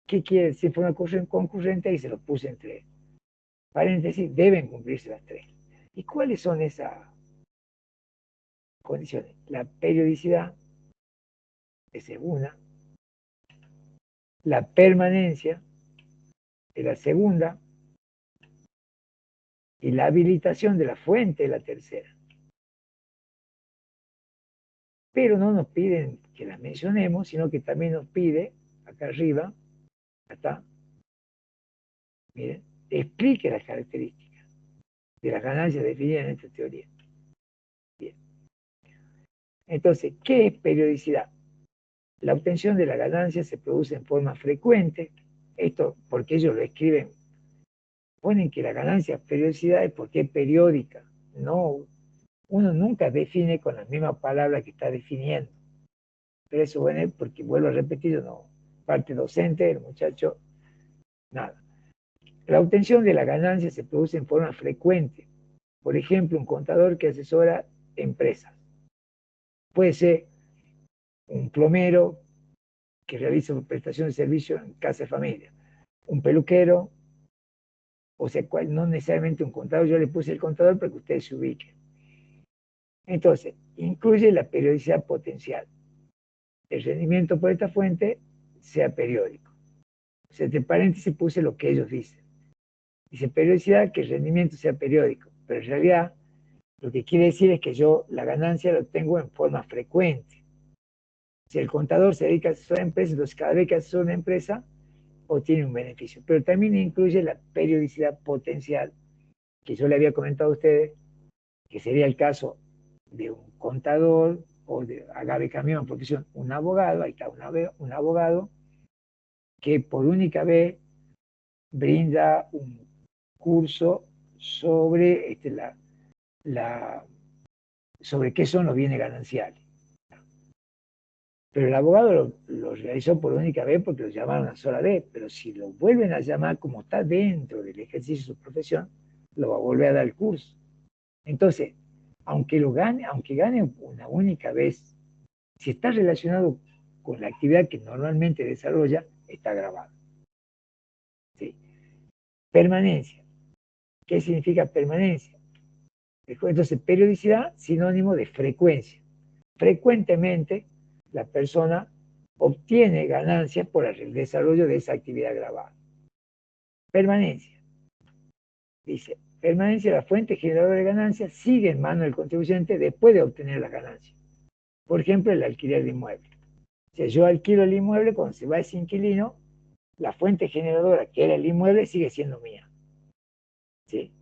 ¿Qué quiere decir forma concurrente? Ahí se lo puse entre paréntesis, deben cumplirse las 3. ¿Y cuáles son esas condiciones? La periodicidad, esa es una. La permanencia, es la segunda. Y la habilitación de la fuente es la tercera. Pero no nos piden que las mencionemos, sino que también nos pide, acá arriba, acá está, miren, explique las características de las ganancias definidas en esta teoría. Bien. Entonces, ¿qué es periodicidad? La obtención de la ganancia se produce en forma frecuente. Esto porque ellos lo escriben, ponen que la ganancia es periodicidad es porque es periódica. No, uno nunca define con la misma palabra que está definiendo. Pero eso bueno, porque vuelvo a repetir, yo no, parte docente, el muchacho, nada. La obtención de la ganancia se produce en forma frecuente. Por ejemplo, un contador que asesora empresas. Puede ser un plomero que realiza prestación de servicio en casa de familia, un peluquero, o sea, no necesariamente un contador. Yo le puse el contador para que ustedes se ubiquen. Entonces, incluye la periodicidad potencial. El rendimiento por esta fuente sea periódico. O sea, entre paréntesis puse lo que ellos dicen. Dice periodicidad, que el rendimiento sea periódico, pero en realidad lo que quiere decir es que yo la ganancia la tengo en forma frecuente. Si el contador se dedica a asesorar empresas, entonces cada vez que asesora una empresa, obtiene un beneficio. Pero también incluye la periodicidad potencial, que yo le había comentado a ustedes, que sería el caso de un contador o de agave camión, profesión, un abogado, ahí está un abogado que por única vez brinda un curso sobre sobre qué son los bienes gananciales. Pero el abogado lo realizó por única vez porque lo llamaron una sola vez, pero si lo vuelven a llamar como está dentro del ejercicio de su profesión, lo va a volver a dar el curso. Entonces, aunque gane una única vez, si está relacionado con la actividad que normalmente desarrolla, está grabado. ¿Sí? Permanencia. ¿Qué significa permanencia? Entonces, periodicidad, sinónimo de frecuencia. Frecuentemente, la persona obtiene ganancias por el desarrollo de esa actividad grabada. Permanencia. Dice, permanencia, la fuente generadora de ganancias sigue en manos del contribuyente después de obtener la ganancia. Por ejemplo, el alquiler de inmueble. Si yo alquilo el inmueble, cuando se va ese inquilino, la fuente generadora, que era el inmueble, sigue siendo mía. ¿Sí?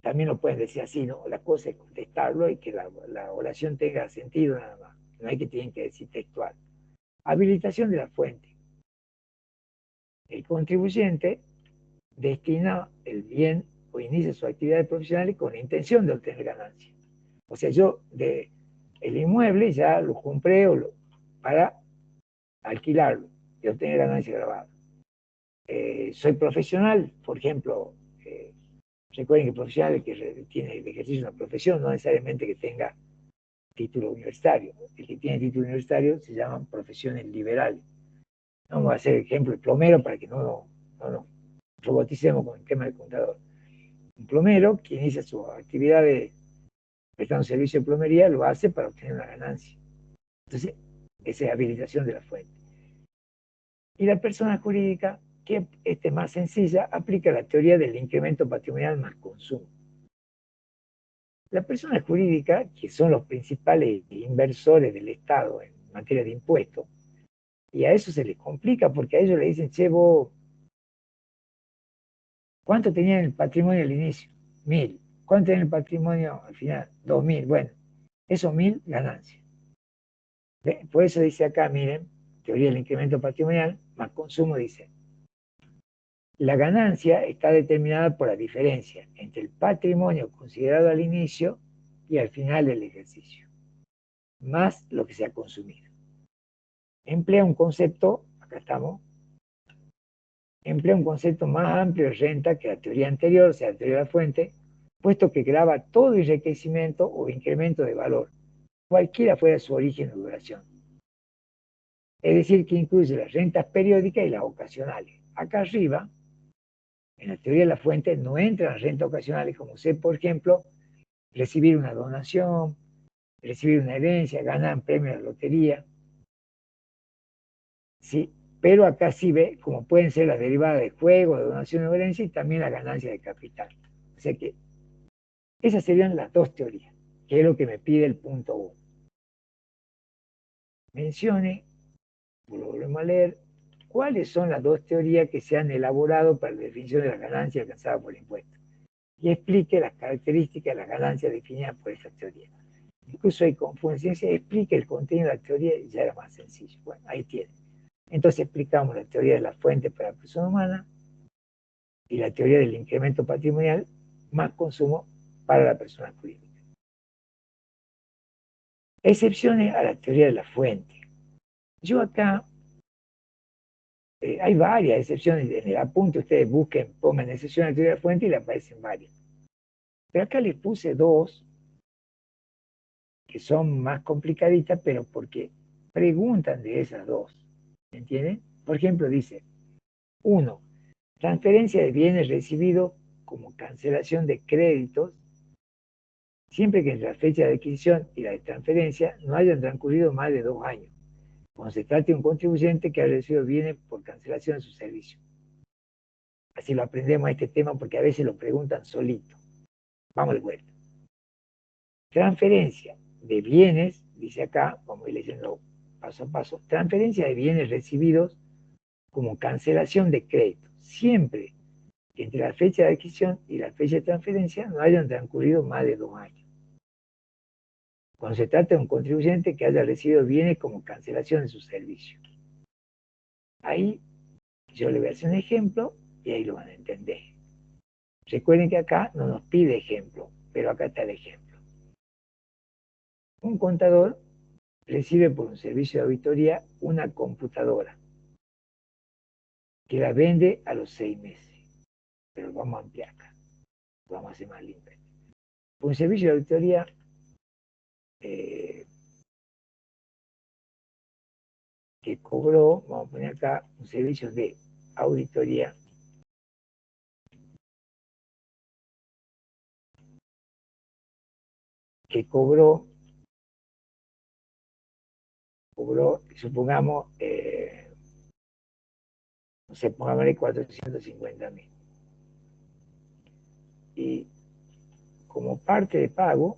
También lo pueden decir así, ¿no? La cosa es contestarlo y que la oración tenga sentido nada más. No hay que tienen que decir textual. Habilitación de la fuente. El contribuyente destina el bien o inicia sus actividades profesionales con la intención de obtener ganancias. O sea, yo el inmueble ya lo compré para alquilarlo y obtener ganancias grabadas. Soy profesional, por ejemplo, recuerden que el profesional que tiene el ejercicio de una profesión, no necesariamente que tenga título universitario. El que tiene título universitario se llaman profesiones liberales. Vamos a hacer ejemplo el plomero para que no nos roboticemos con el tema del contador. Un plomero que inicia su actividad de prestando servicio de plomería lo hace para obtener una ganancia. Entonces, esa es habilitación de la fuente. Y la persona jurídica, que es más sencilla, aplica la teoría del incremento patrimonial más consumo. La persona jurídica, que son los principales inversores del Estado en materia de impuestos, y a eso se les complica porque a ellos le dicen, che, vos, ¿cuánto tenían el patrimonio al inicio? 1000. ¿Cuánto tenían el patrimonio al final? 2000. Bueno, esos 1000 ganancias. Por eso dice acá, miren, teoría del incremento patrimonial más consumo, dice, la ganancia está determinada por la diferencia entre el patrimonio considerado al inicio y al final del ejercicio, más lo que se ha consumido. Emplea un concepto, acá estamos, emplea un concepto más amplio de renta que la teoría anterior, o sea, la teoría de la fuente, puesto que grava todo enriquecimiento o incremento de valor, cualquiera fuera su origen o duración. Es decir, que incluye las rentas periódicas y las ocasionales. Acá arriba, en la teoría de la fuente, no entran las rentas ocasionales, como ser, por ejemplo, recibir una donación, recibir una herencia, ganar un premio de la lotería. Sí, pero acá sí ve como pueden ser las derivadas de juego, de donación o herencia y también la ganancia de capital. O sea que esas serían las dos teorías, que es lo que me pide el punto 1. Mencione, lo volvemos a leer, cuáles son las dos teorías que se han elaborado para la definición de las ganancias alcanzadas por el impuesto. Y explique las características de las ganancias definidas por esa teoría. Incluso hay confusión, se explica el contenido de la teoría y ya era más sencillo. Bueno, ahí tiene. Entonces explicamos la teoría de la fuente para la persona humana y la teoría del incremento patrimonial más consumo para la persona jurídica. Excepciones a la teoría de la fuente. Yo acá, hay varias excepciones, en el apunte ustedes busquen, pongan excepción a la teoría de la fuente y le aparecen varias. Pero acá les puse dos que son más complicaditas, pero porque preguntan de esas dos. ¿Entienden? Por ejemplo, dice, 1. Transferencia de bienes recibidos como cancelación de créditos, siempre que entre la fecha de adquisición y la de transferencia no hayan transcurrido más de 2 años, cuando se trate de un contribuyente que ha recibido bienes por cancelación de su servicio. Así lo aprendemos a este tema porque a veces lo preguntan solito. Vamos de vuelta. Transferencia de bienes, dice acá, vamos a ir leyendo paso a paso, transferencia de bienes recibidos como cancelación de crédito, siempre que entre la fecha de adquisición y la fecha de transferencia no hayan transcurrido más de 2 años. Cuando se trata de un contribuyente que haya recibido bienes como cancelación de su servicio. Ahí yo le voy a hacer un ejemplo y ahí lo van a entender. Recuerden que acá no nos pide ejemplo, pero acá está el ejemplo. Un contador recibe por un servicio de auditoría una computadora que la vende a los 6 meses. Pero vamos a ampliar acá, vamos a hacer más limpio. Por un servicio de auditoría que cobró, vamos a poner acá, un servicio de auditoría que cobró, supongamos, no sé, pongámosle 450.000. Y como parte de pago,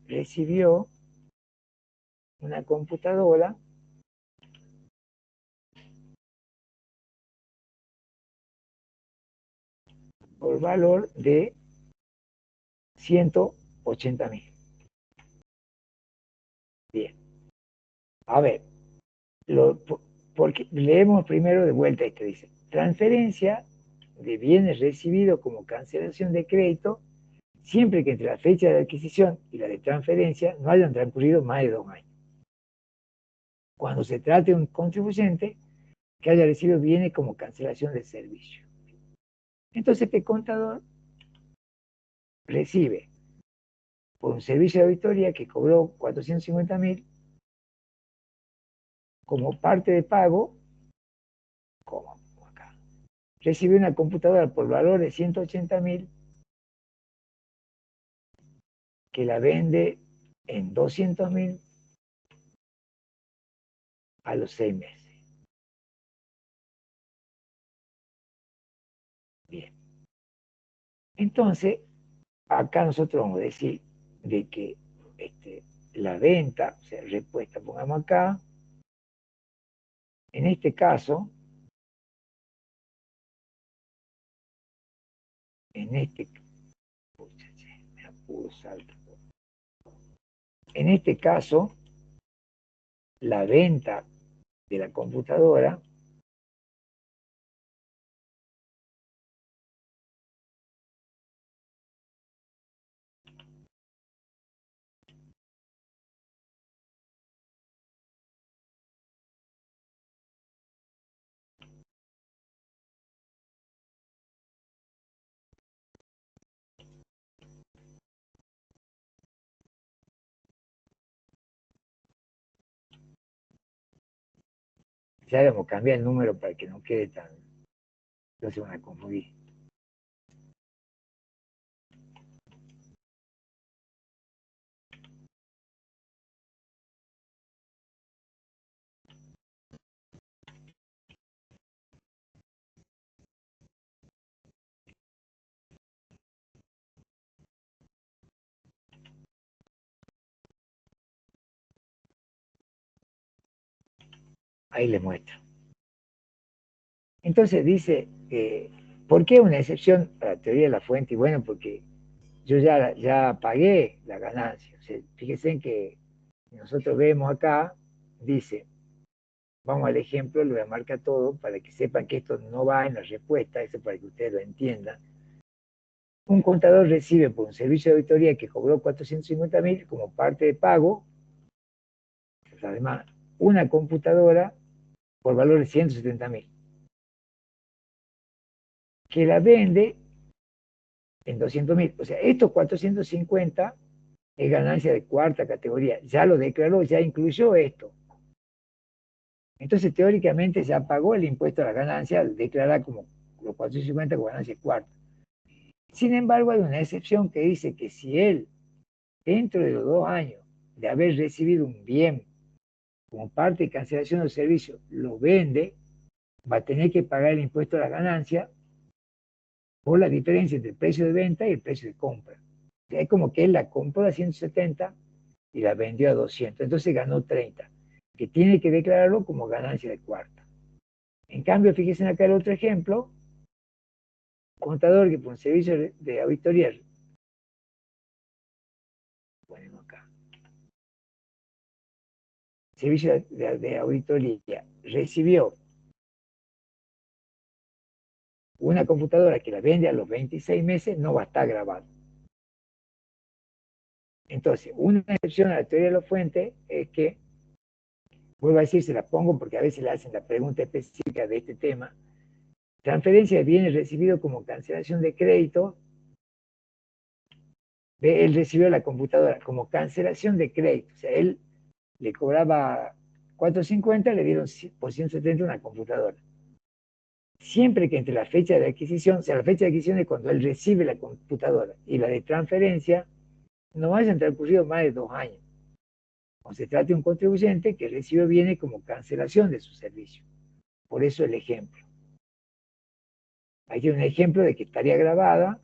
recibió una computadora por valor de 180.000. Bien. A ver, porque leemos primero de vuelta esto, dice, transferencia de bienes recibidos como cancelación de crédito, siempre que entre la fecha de adquisición y la de transferencia no hayan transcurrido más de 2 años. Cuando se trate de un contribuyente que haya recibido bienes como cancelación de servicio. Entonces, este contador recibe por un servicio de auditoría que cobró 450.000 como parte de pago, como acá, recibe una computadora por valor de 180.000 que la vende en 200.000 a los 6 meses. Bien. Entonces, acá nosotros vamos a decir de que la venta, o sea, respuesta, pongamos acá, en este caso, en este, me apuro, salto. En este caso, la venta de la computadora ya debemos cambiar el número para que no quede tan, no se van a confundir. Ahí les muestro. Entonces dice, ¿por qué una excepción a la teoría de la fuente? Y bueno, porque yo ya pagué la ganancia. O sea, fíjense en que nosotros vemos acá, dice, vamos al ejemplo, lo voy a marcar todo para que sepan que esto no va en la respuesta, eso para que ustedes lo entiendan. Un contador recibe por un servicio de auditoría que cobró 450.000 como parte de pago, pues además, una computadora por valor de 170.000, que la vende en 200.000. O sea, estos 450 es ganancia de cuarta categoría. Ya lo declaró, ya incluyó esto. Entonces, teóricamente, ya pagó el impuesto a la ganancia, declara como los 450 como ganancia cuarta. Sin embargo, hay una excepción que dice que si él, dentro de los 2 años de haber recibido un bien como parte de cancelación del servicio, lo vende, va a tener que pagar el impuesto a la ganancia por la diferencia entre el precio de venta y el precio de compra. O sea, es como que él la compró a 170 y la vendió a 200, entonces ganó 30, que tiene que declararlo como ganancia de cuarta. En cambio, fíjense acá el otro ejemplo, contador que por un servicio de auditoría, ponemos acá, servicio de auditoría, recibió una computadora que la vende a los 26 meses no va a estar grabada. Entonces, una excepción a la teoría de la fuente es que, vuelvo a decir, se la pongo porque a veces le hacen la pregunta específica de este tema, transferencia de bienes recibidos como cancelación de crédito. Él recibió la computadora como cancelación de crédito. O sea, él le cobraba 450, le dieron por 170 una computadora. Siempre que entre la fecha de adquisición, o sea, la fecha de adquisición es cuando él recibe la computadora, y la de transferencia, no hayan transcurrido más de 2 años. O se trata de un contribuyente que recibe bienes como cancelación de su servicio. Por eso el ejemplo. Aquí hay un ejemplo de que estaría grabada,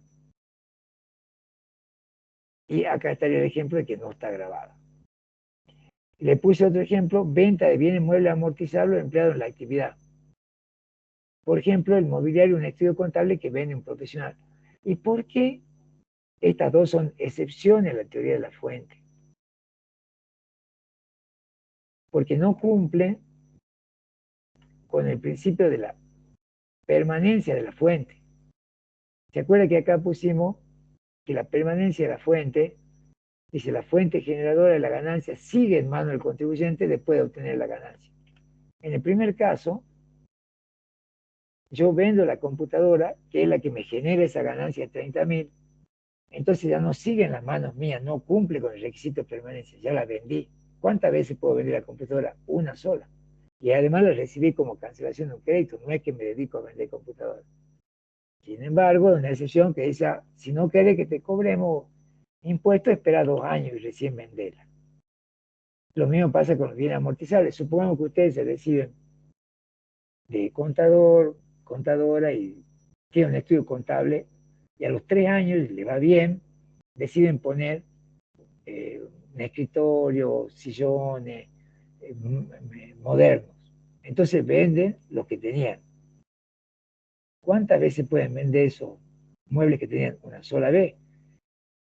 y acá estaría el ejemplo de que no está grabada. Le puse otro ejemplo, venta de bienes muebles amortizables empleados en la actividad. Por ejemplo, el mobiliario, un estudio contable que vende un profesional. ¿Y por qué estas dos son excepciones a la teoría de la fuente? Porque no cumplen con el principio de la permanencia de la fuente. ¿Se acuerda que acá pusimos que la permanencia de la fuente, dice la fuente generadora de la ganancia sigue en mano del contribuyente después de obtener la ganancia? En el primer caso, yo vendo la computadora, que es la que me genera esa ganancia de 30.000, entonces ya no sigue en las manos mías, no cumple con el requisito de permanencia, ya la vendí. ¿Cuántas veces puedo vender la computadora? Una sola. Y además la recibí como cancelación de un crédito, no es que me dedico a vender computadoras. Sin embargo, una excepción que dice, si no quiere que te cobremos impuestos, espera 2 años y recién venderla. Lo mismo pasa con los bienes amortizables. Supongamos que ustedes se reciben de contador, contadora, y tienen un estudio contable, y a los 3 años le va bien, deciden poner un escritorio, sillones modernos. Entonces venden lo que tenían. ¿Cuántas veces pueden vender esos muebles que tenían una sola vez?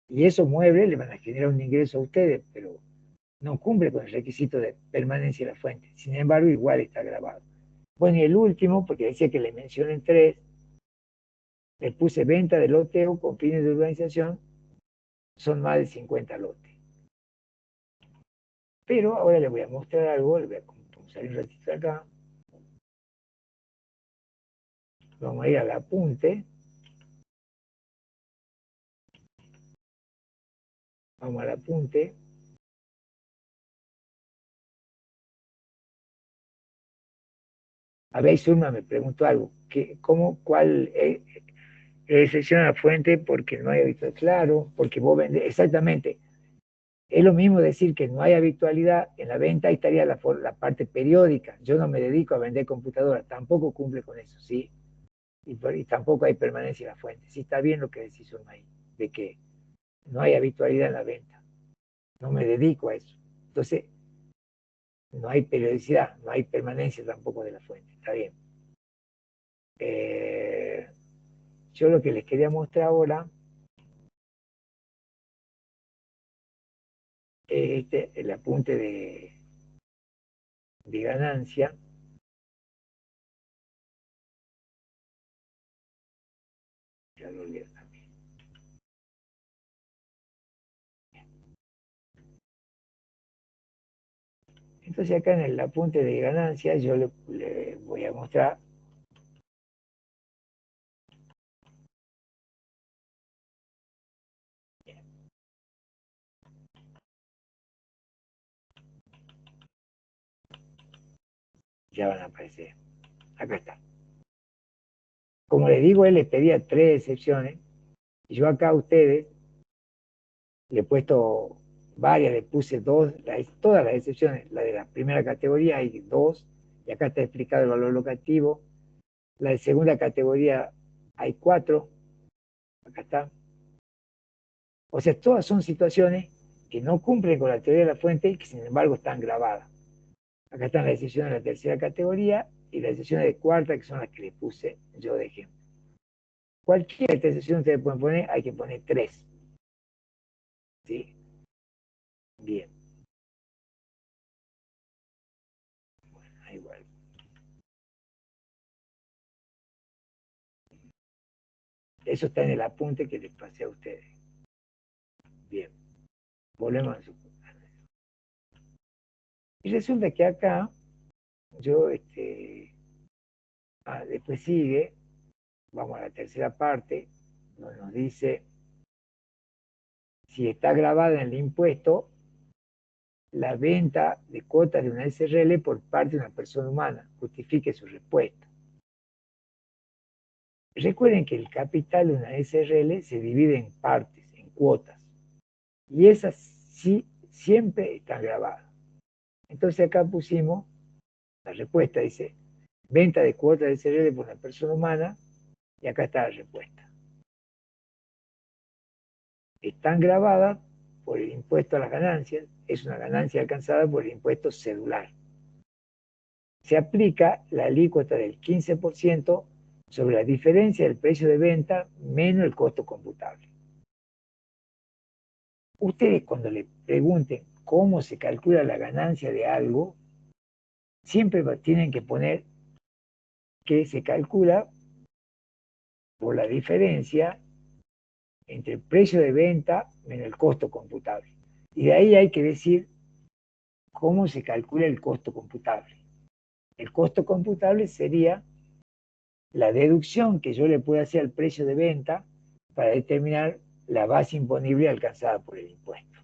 Y esos muebles le van a generar un ingreso a ustedes, pero no cumple con el requisito de permanencia de la fuente. Sin embargo, igual está grabado. Bueno, y el último, porque decía que le mencionen tres, le puse venta de loteo con fines de urbanización, son más de 50 lotes. Pero ahora le voy a mostrar algo, le voy a salir un ratito acá. Vamos a ir al apunte. Vamos al apunte. A ver, Zulma me preguntó algo. ¿Cuál excepción a la fuente? Porque no hay habitualidad. Claro, porque vos vendés. Exactamente. Es lo mismo decir que no hay habitualidad en la venta, ahí estaría la parte periódica. Yo no me dedico a vender computadoras, tampoco cumple con eso, ¿sí? Y tampoco hay permanencia en la fuente. Sí, está bien lo que decís, Zulma, ahí, de que no hay habitualidad en la venta. No me dedico a eso. Entonces, no hay periodicidad, no hay permanencia tampoco de la fuente. Está bien. Eh, yo lo que les quería mostrar ahora es el apunte de ganancia. Ya lo olvidé también. Entonces acá en el apunte de ganancia yo le voy a mostrar ya van a aparecer. Acá está. Como les digo, él les pedía tres excepciones, y yo acá a ustedes le he puesto varias, le puse dos, todas las excepciones, la de la primera categoría hay dos, y acá está explicado el valor locativo. La de segunda categoría hay cuatro, acá está. O sea, todas son situaciones que no cumplen con la teoría de la fuente y que sin embargo están grabadas. Acá están las excepciones de la tercera categoría y las excepciones de cuarta, que son las que les puse yo de ejemplo. Cualquier excepción ustedes pueden poner, hay que poner tres. ¿Sí? Bien. Bueno, igual. Eso está en el apunte que les pasé a ustedes. Bien, volvemos a su... Y resulta que acá, yo, después sigue, vamos a la tercera parte, donde nos dice, si está grabada en el impuesto, la venta de cuotas de una SRL por parte de una persona humana, justifique su respuesta. Recuerden que el capital de una SRL se divide en partes, en cuotas, y esas sí siempre están grabadas. Entonces acá pusimos, la respuesta dice, venta de cuotas de SRL por una persona humana, y acá está la respuesta. Están grabadas por el impuesto a las ganancias, es una ganancia alcanzada por el impuesto cedular. Se aplica la alícuota del 15% sobre la diferencia del precio de venta menos el costo computable. Ustedes cuando le pregunten cómo se calcula la ganancia de algo, siempre tienen que poner que se calcula por la diferencia entre el precio de venta menos el costo computable. Y de ahí hay que decir cómo se calcula el costo computable. El costo computable sería la deducción que yo le puedo hacer al precio de venta para determinar la base imponible alcanzada por el impuesto.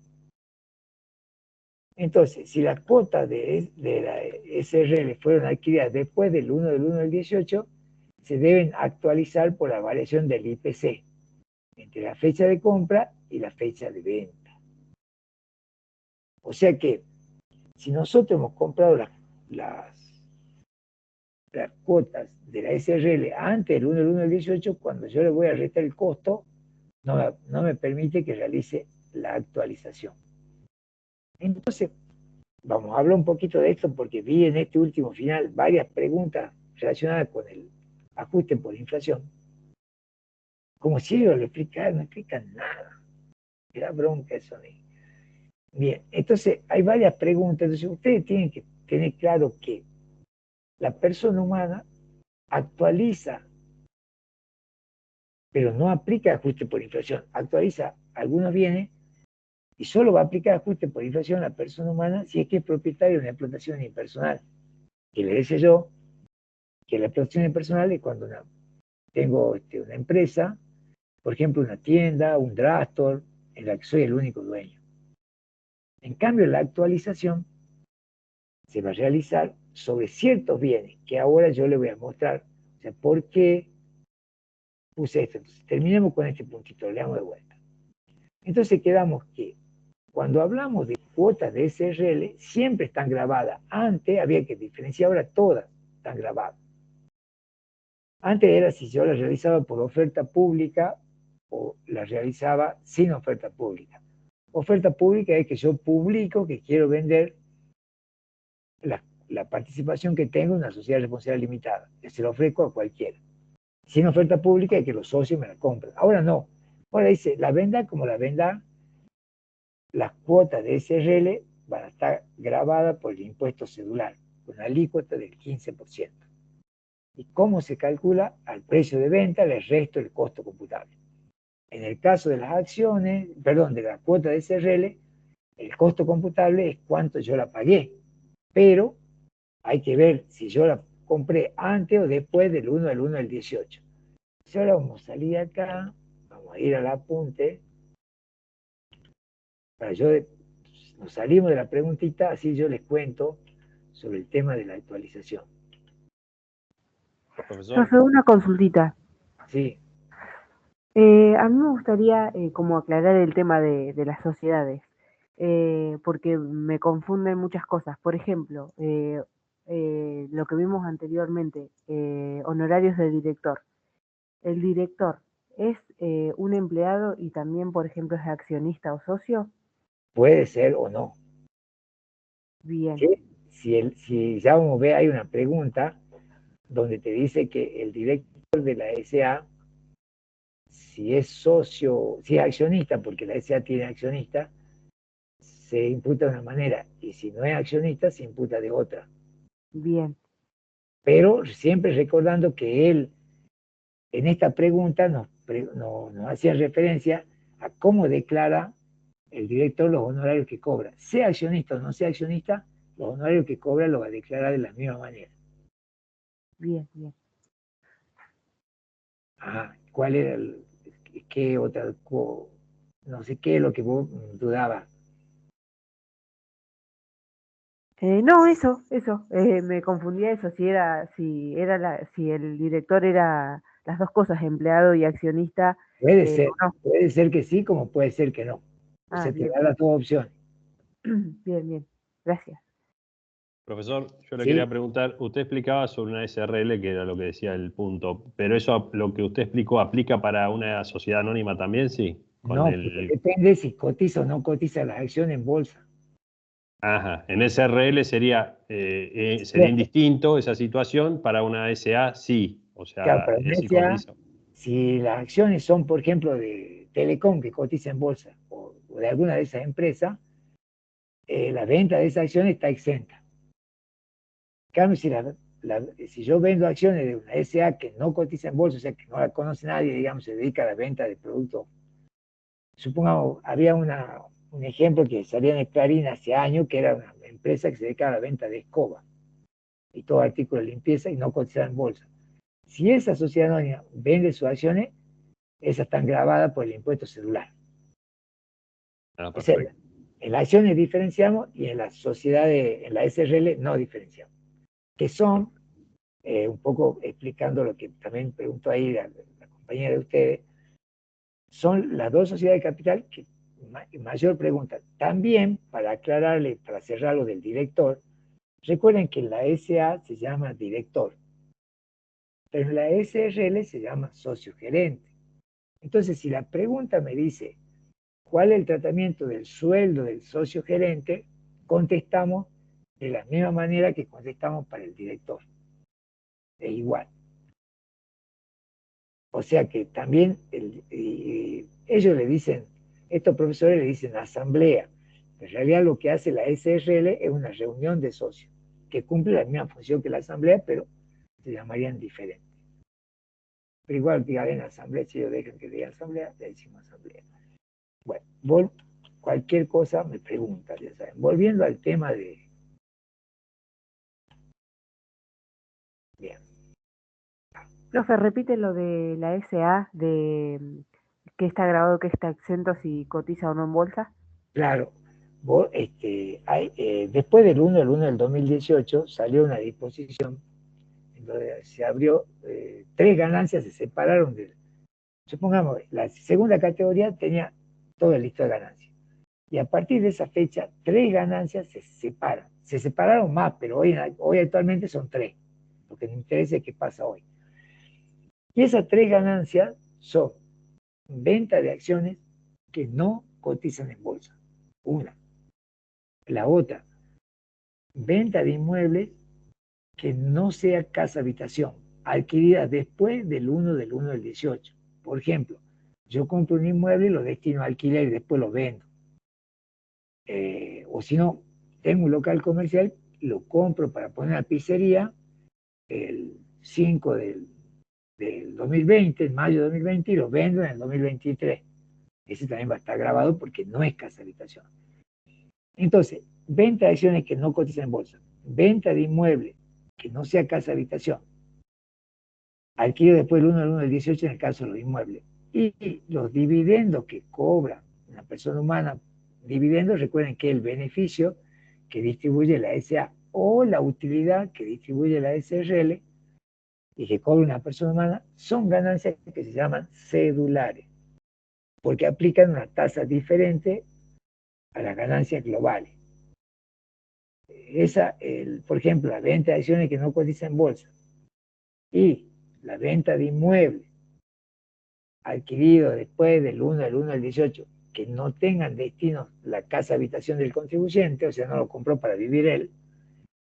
Entonces, si las cuotas de la SRL fueron adquiridas después del 1 del 1 del 18, se deben actualizar por la variación del IPC entre la fecha de compra y la fecha de venta. O sea que, si nosotros hemos comprado las cuotas de la SRL antes del 1 del 1 del 18, cuando yo le voy a restar el costo, no me permite que realice la actualización. Entonces, vamos a hablar un poquito de esto porque vi en este último final varias preguntas relacionadas con el ajuste por inflación. Como si ellos lo explicaran, no explican nada. Me da bronca eso a mí. Bien, entonces hay varias preguntas. Entonces ustedes tienen que tener claro que la persona humana actualiza, pero no aplica ajuste por inflación. Actualiza algunos bienes y solo va a aplicar ajuste por inflación a la persona humana si es que es propietario de una explotación impersonal. Que le decía yo que la explotación impersonal es cuando tengo una empresa, por ejemplo una tienda, un drugstore, en la que soy el único dueño. En cambio, la actualización se va a realizar sobre ciertos bienes que ahora yo le voy a mostrar. O sea, ¿por qué puse esto? Entonces, terminemos con este puntito, le damos de vuelta. Entonces quedamos que cuando hablamos de cuotas de SRL, siempre están grabadas. Antes había que diferenciar, ahora todas están grabadas. Antes era si yo las realizaba por oferta pública o las realizaba sin oferta pública. Oferta pública es que yo publico que quiero vender la participación que tengo en una sociedad responsable limitada, que se lo ofrezco a cualquiera. Sin oferta pública es que los socios me la compran. Ahora no. Ahora dice, la venda como la venda, las cuotas de SRL van a estar grabadas por el impuesto cedular, con una alícuota del 15%. ¿Y cómo se calcula? Al precio de venta le resto el costo computable. En el caso de las acciones, perdón, de la cuota de SRL, el costo computable es cuánto yo la pagué, pero hay que ver si yo la compré antes o después del 1 del 1 del 18. Si ahora vamos a salir acá, vamos a ir al apunte, nos salimos de la preguntita, así yo les cuento sobre el tema de la actualización. Profe, una consultita. Sí. A mí me gustaría como aclarar el tema de las sociedades, porque me confunden muchas cosas. Por ejemplo, lo que vimos anteriormente, honorarios de director. ¿El director es un empleado y también, por ejemplo, es accionista o socio? Puede ser o no. Bien. Si ya vamos a ver, hay una pregunta donde te dice que el director de la SA, si es socio, si es accionista, porque la SA tiene accionista, se imputa de una manera, y si no es accionista, se imputa de otra. Bien. Pero siempre recordando que él, en esta pregunta, nos hacían referencia a cómo declara el director los honorarios que cobra. Sea accionista o no sea accionista, los honorarios que cobra los va a declarar de la misma manera. Bien, bien. Ajá. ¿Cuál era qué otra, no sé qué es lo que vos dudabas? No, eso. Me confundía eso, si el director era las dos cosas, empleado y accionista, o no. Puede ser que sí, como puede ser que no. O Ah, sea, te bien, da las dos opciones. bien, bien. Gracias. Profesor, yo le quería ¿Sí? preguntar, usted explicaba sobre una SRL, que era lo que decía el punto, pero eso, lo que usted explicó, ¿aplica para una sociedad anónima también? Sí, con No, porque el... depende si cotiza o no cotiza las acciones en bolsa. Ajá, en SRL sería Siempre. indistinto esa situación, para una SA sí, o Claro, sea, para una si SA, cotiza. si las acciones son, por ejemplo, de Telecom que cotiza en bolsa o de alguna de esas empresas, la venta de esa acción está exenta. En cambio, si yo vendo acciones de una SA que no cotiza en bolsa, o sea, que no la conoce nadie, digamos, se dedica a la venta de productos. Supongamos, había un ejemplo que salía en el Clarín hace años, que era una empresa que se dedicaba a la venta de escoba y todo artículo de limpieza y no cotizaba en bolsa. Si esa sociedad anónima vende sus acciones, esas están grabadas por el impuesto celular. Ah, O sea, perfecto. en las acciones diferenciamos y en las sociedades, en la SRL no diferenciamos, que son, un poco explicando lo que también preguntó ahí la compañera de ustedes, son las dos sociedades de capital que mayor pregunta. También, para aclararle, para cerrar lo del director, recuerden que en la SA se llama director, pero en la SRL se llama socio gerente. Entonces, si la pregunta me dice, ¿cuál es el tratamiento del sueldo del socio gerente? Contestamos de la misma manera que contestamos para el director. Es igual. O sea que también ellos le dicen, estos profesores le dicen asamblea. En realidad lo que hace la SRL es una reunión de socios, que cumple la misma función que la asamblea, pero se llamarían diferente. Pero igual digan en asamblea, si ellos dejan que diga asamblea, le decimos asamblea. Bueno, cualquier cosa me preguntan, ya saben. Volviendo al tema de... Bien, Profe, repite lo de la SA, que está grabado que está exento si cotiza o no en bolsa. claro, después del 1 del 2018 salió una disposición en donde se abrió, tres ganancias se separaron supongamos, la segunda categoría tenía todo el listo de ganancias. Y a partir de esa fecha, tres ganancias se separan. Se separaron más, pero hoy actualmente son tres. Lo que me interesa es qué pasa hoy. Y esas tres ganancias son venta de acciones que no cotizan en bolsa. Una. La otra, venta de inmuebles que no sea casa habitación, adquirida después del 1 del 1 del 18. Por ejemplo, yo compro un inmueble y lo destino a alquiler y después lo vendo. O si no, tengo un local comercial, lo compro para poner una pizzería el 5 del 2020, en mayo de 2020, y lo vendo en el 2023. Ese también va a estar grabado porque no es casa habitación. Entonces, venta de acciones que no cotizan en bolsa, venta de inmuebles que no sea casa habitación, alquiler después del 1 del 1 del 18 en el caso de los inmuebles, y los dividendos que cobra una persona humana, dividendos, recuerden que el beneficio que distribuye la SA o la utilidad que distribuye la SRL y que cobra una persona humana, son ganancias que se llaman cedulares, porque aplican una tasa diferente a las ganancias globales. Por ejemplo, la venta de acciones que no cotizan en bolsa y la venta de inmuebles adquiridos después del 1 del 1 al 18, que no tengan destino la casa habitación del contribuyente, o sea, no lo compró para vivir él,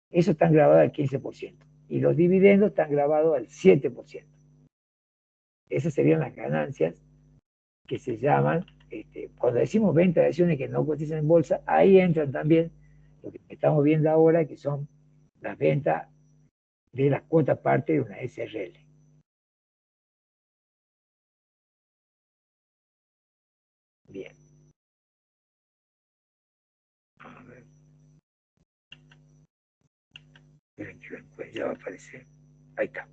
eso están grabados al 15%. Y los dividendos están grabados al 7%. Esas serían las ganancias que se llaman, cuando decimos venta de acciones que no cotizan en bolsa, ahí entran también lo que estamos viendo ahora, que son las ventas de las cuotas parte de una SRL. Bien. A ver. Esperen que lo encuentre, ya va a aparecer. Ahí está.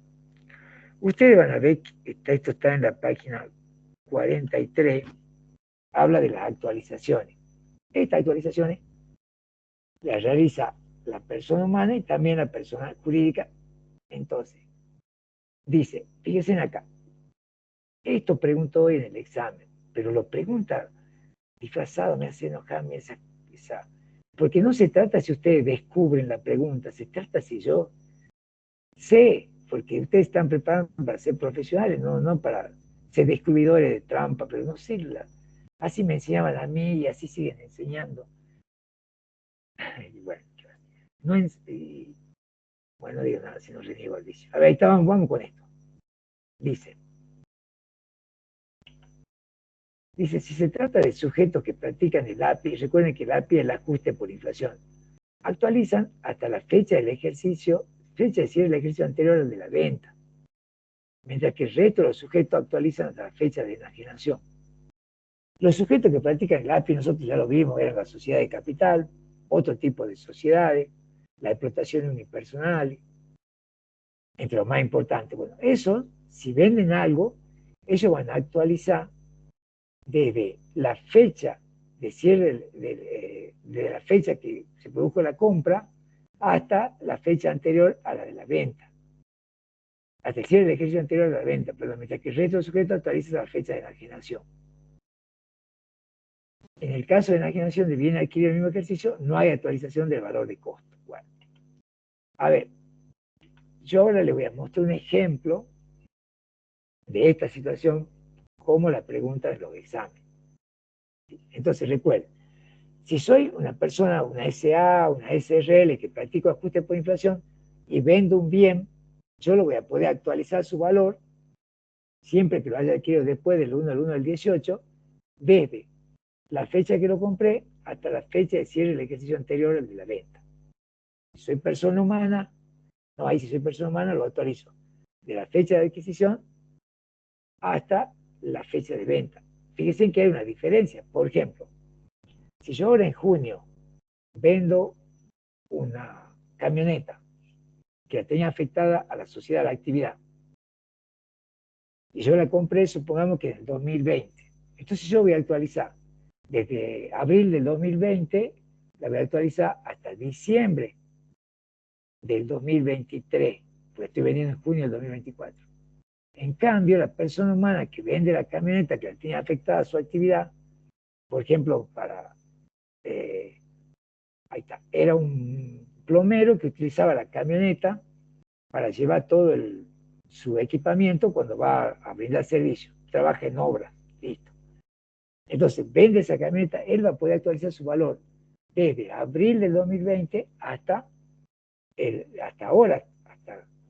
Ustedes van a ver que esto está en la página 43, habla de las actualizaciones. Estas actualizaciones las realiza la persona humana y también la persona jurídica. Entonces, dice, fíjense acá, esto pregunto hoy en el examen, pero lo pregunta disfrazado, me hace enojarme esa. Porque no se trata si ustedes descubren la pregunta, se trata si yo sé, porque ustedes están preparados para ser profesionales, no para ser descubridores de trampa, pero no sé, así me enseñaban a mí y así siguen enseñando. Y bueno, no, bueno, no digo nada, si no reniego al vicio. A ver, ahí está, vamos con esto. Dice, si se trata de sujetos que practican el API, recuerden que el API es el ajuste por inflación, actualizan hasta la fecha del ejercicio, fecha de cierre del ejercicio anterior al de la venta, mientras que el resto de los sujetos actualizan hasta la fecha de enajenación. Los sujetos que practican el API, nosotros ya lo vimos, eran la sociedad de capital, otro tipo de sociedades, la explotación unipersonal, entre los más importantes. Bueno, eso, si venden algo, ellos van a actualizar desde la fecha de cierre de la fecha que se produjo la compra hasta la fecha anterior a la de la venta. Hasta el cierre del ejercicio anterior a la venta, perdón, mientras que el resto del sujeto actualiza la fecha de enajenación. En el caso de enajenación de bien adquirido en el mismo ejercicio, no hay actualización del valor de costo. Bueno, a ver, yo ahora les voy a mostrar un ejemplo de esta situación como la pregunta de los exámenes. Entonces, recuerden, si soy una persona, una SA, una SRL que practico ajuste por inflación y vendo un bien, yo lo voy a poder actualizar su valor siempre que lo haya adquirido después del 1 al 1 del 18, desde la fecha que lo compré hasta la fecha de cierre del ejercicio anterior al de la venta. Si soy persona humana, no, ahí si soy persona humana lo actualizo de la fecha de adquisición hasta la fecha de venta. Fíjense que hay una diferencia. Por ejemplo, si yo ahora en junio vendo una camioneta que la tenía afectada a la sociedad, a la actividad, y yo la compré, supongamos que en el 2020. Entonces yo voy a actualizar desde abril del 2020, la voy a actualizar hasta diciembre del 2023, porque estoy vendiendo en junio del 2024. En cambio, la persona humana que vende la camioneta que la tenía afectada a su actividad, por ejemplo, ahí está, era un plomero que utilizaba la camioneta para llevar todo su equipamiento cuando va a brindar servicio. Trabaja en obra, listo. Entonces, vende esa camioneta, él va a poder actualizar su valor desde abril del 2020 hasta ahora,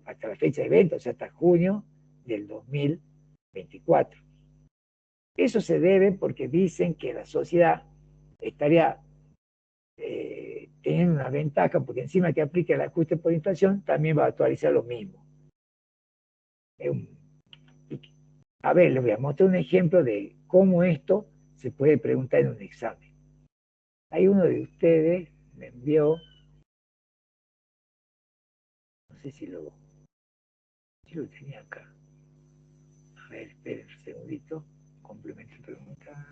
hasta la fecha de venta, o sea, hasta junio del 2024. Eso se debe porque dicen que la sociedad estaría teniendo una ventaja, porque encima que aplica el ajuste por inflación, también va a actualizar lo mismo. A ver, les voy a mostrar un ejemplo de cómo esto se puede preguntar en un examen. Hay uno de ustedes, me envió, no sé si lo tenía acá. A ver, esperen un segundito, complemento de pregunta.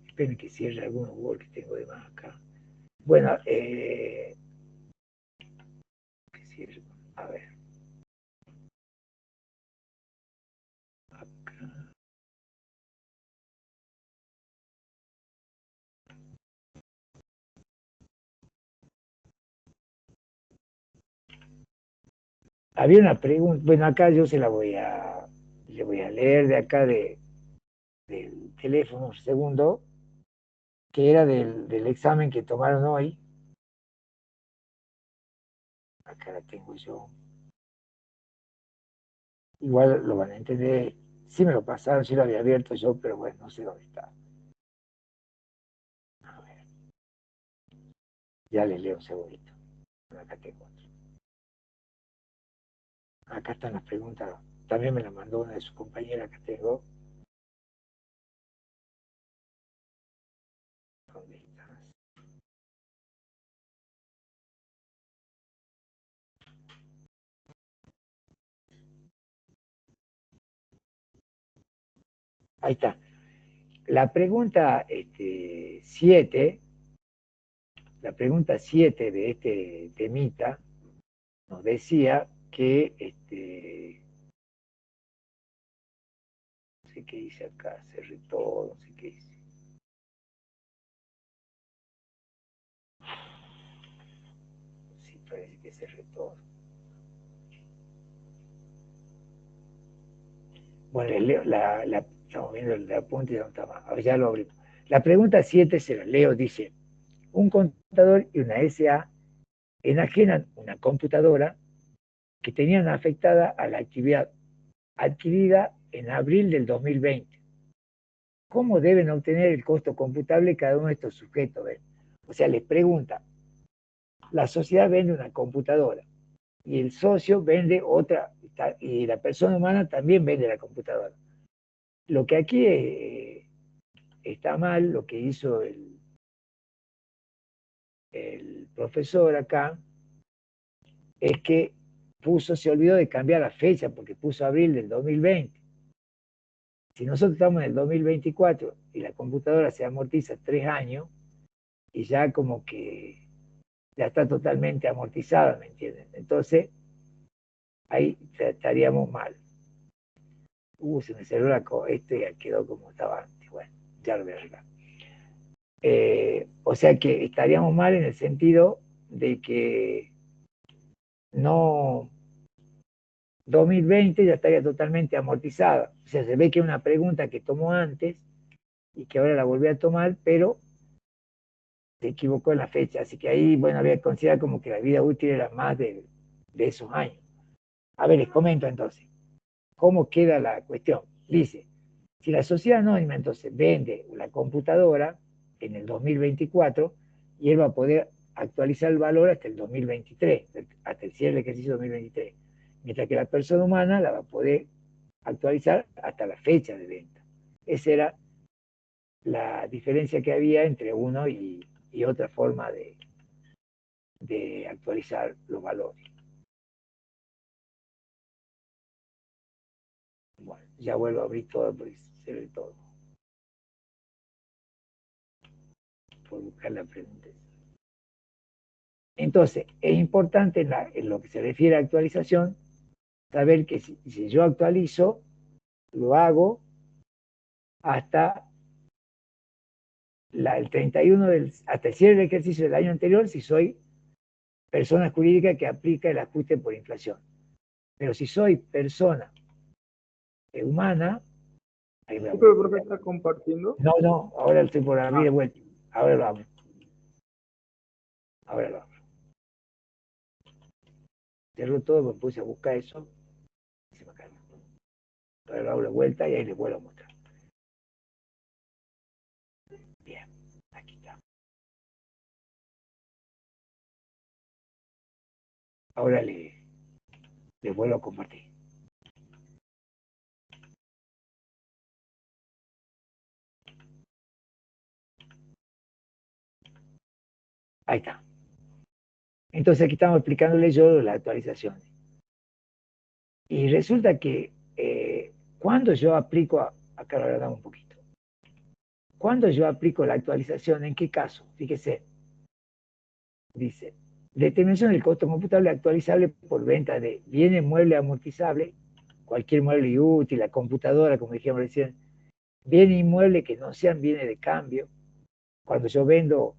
Esperen que cierre algunos Word que tengo de más acá. Bueno, que cierre, a ver. Acá. Había una pregunta, bueno, acá yo le voy a leer de acá del teléfono un segundo, que era del examen que tomaron hoy. Acá la tengo yo. Igual lo van a entender. Sí me lo pasaron, sí lo había abierto yo, pero bueno, no sé dónde está. A ver, ya les leo un segundito. Acá tengo otro. Acá están las preguntas. También me las mandó una de sus compañeras que tengo. ¿Dónde estás? Ahí está. La pregunta 7, la pregunta 7 de este temita nos decía que, no sé qué dice acá, cerré todo, no sé qué dice. Sí, parece que cerré todo. Bueno, les leo, estamos viendo el apunte y no está más. Ya lo abrimos. La pregunta 7 se la leo, dice, un contador y una SA enajenan una computadora que tenían afectada a la actividad adquirida en abril del 2020. ¿Cómo deben obtener el costo computable cada uno de estos sujetos? ¿Ven? O sea, les pregunta, la sociedad vende una computadora y el socio vende otra, y la persona humana también vende la computadora. Lo que aquí está mal, lo que hizo el profesor acá, es que se olvidó de cambiar la fecha porque puso abril del 2020. Si nosotros estamos en el 2024 y la computadora se amortiza 3 años y ya como que ya está totalmente amortizada, ¿me entienden? Entonces, ahí estaríamos mal. Se me cerró ya quedó como estaba antes. Bueno, ya lo voy a arreglar. O sea que estaríamos mal en el sentido de que no 2020 ya estaría totalmente amortizada. O sea, se ve que es una pregunta que tomó antes y que ahora la volvió a tomar, pero se equivocó en la fecha. Así que ahí, bueno, había que considerar como que la vida útil era más de esos años. A ver, les comento entonces. ¿Cómo queda la cuestión? Dice, si la sociedad anónima entonces vende la computadora en el 2024 y él va a poder actualizar el valor hasta el 2023, hasta el cierre del ejercicio 2023, mientras que la persona humana la va a poder actualizar hasta la fecha de venta. Esa era la diferencia que había entre uno y otra forma de actualizar los valores. Bueno, ya vuelvo a abrir todo porque se ve todo. Por buscar la pregunta. Entonces, es importante en lo que se refiere a actualización, saber que si yo actualizo, lo hago hasta el 31 hasta el cierre del ejercicio del año anterior, si soy persona jurídica que aplica el ajuste por inflación. Pero si soy persona humana, ahí ¿Sí, pero el profe está compartiendo? No, ahora estoy por abrir de vuelta. Ahora lo abro. Ahora lo abro. Cerró todo, me puse a buscar eso y se me cayó. Ahora lo abro de vuelta y ahí les vuelvo a mostrar. Bien, aquí está. Ahora le vuelvo a compartir. Ahí está. Entonces aquí estamos explicándole yo las actualizaciones. Y resulta que cuando yo aplico, acá lo agradamos un poquito. Cuando yo aplico la actualización, ¿en qué caso? Fíjese, dice, determinación del costo computable actualizable por venta de bienes muebles amortizables, cualquier mueble útil, la computadora, como dijimos recién, bienes inmuebles que no sean bienes de cambio. Cuando yo vendo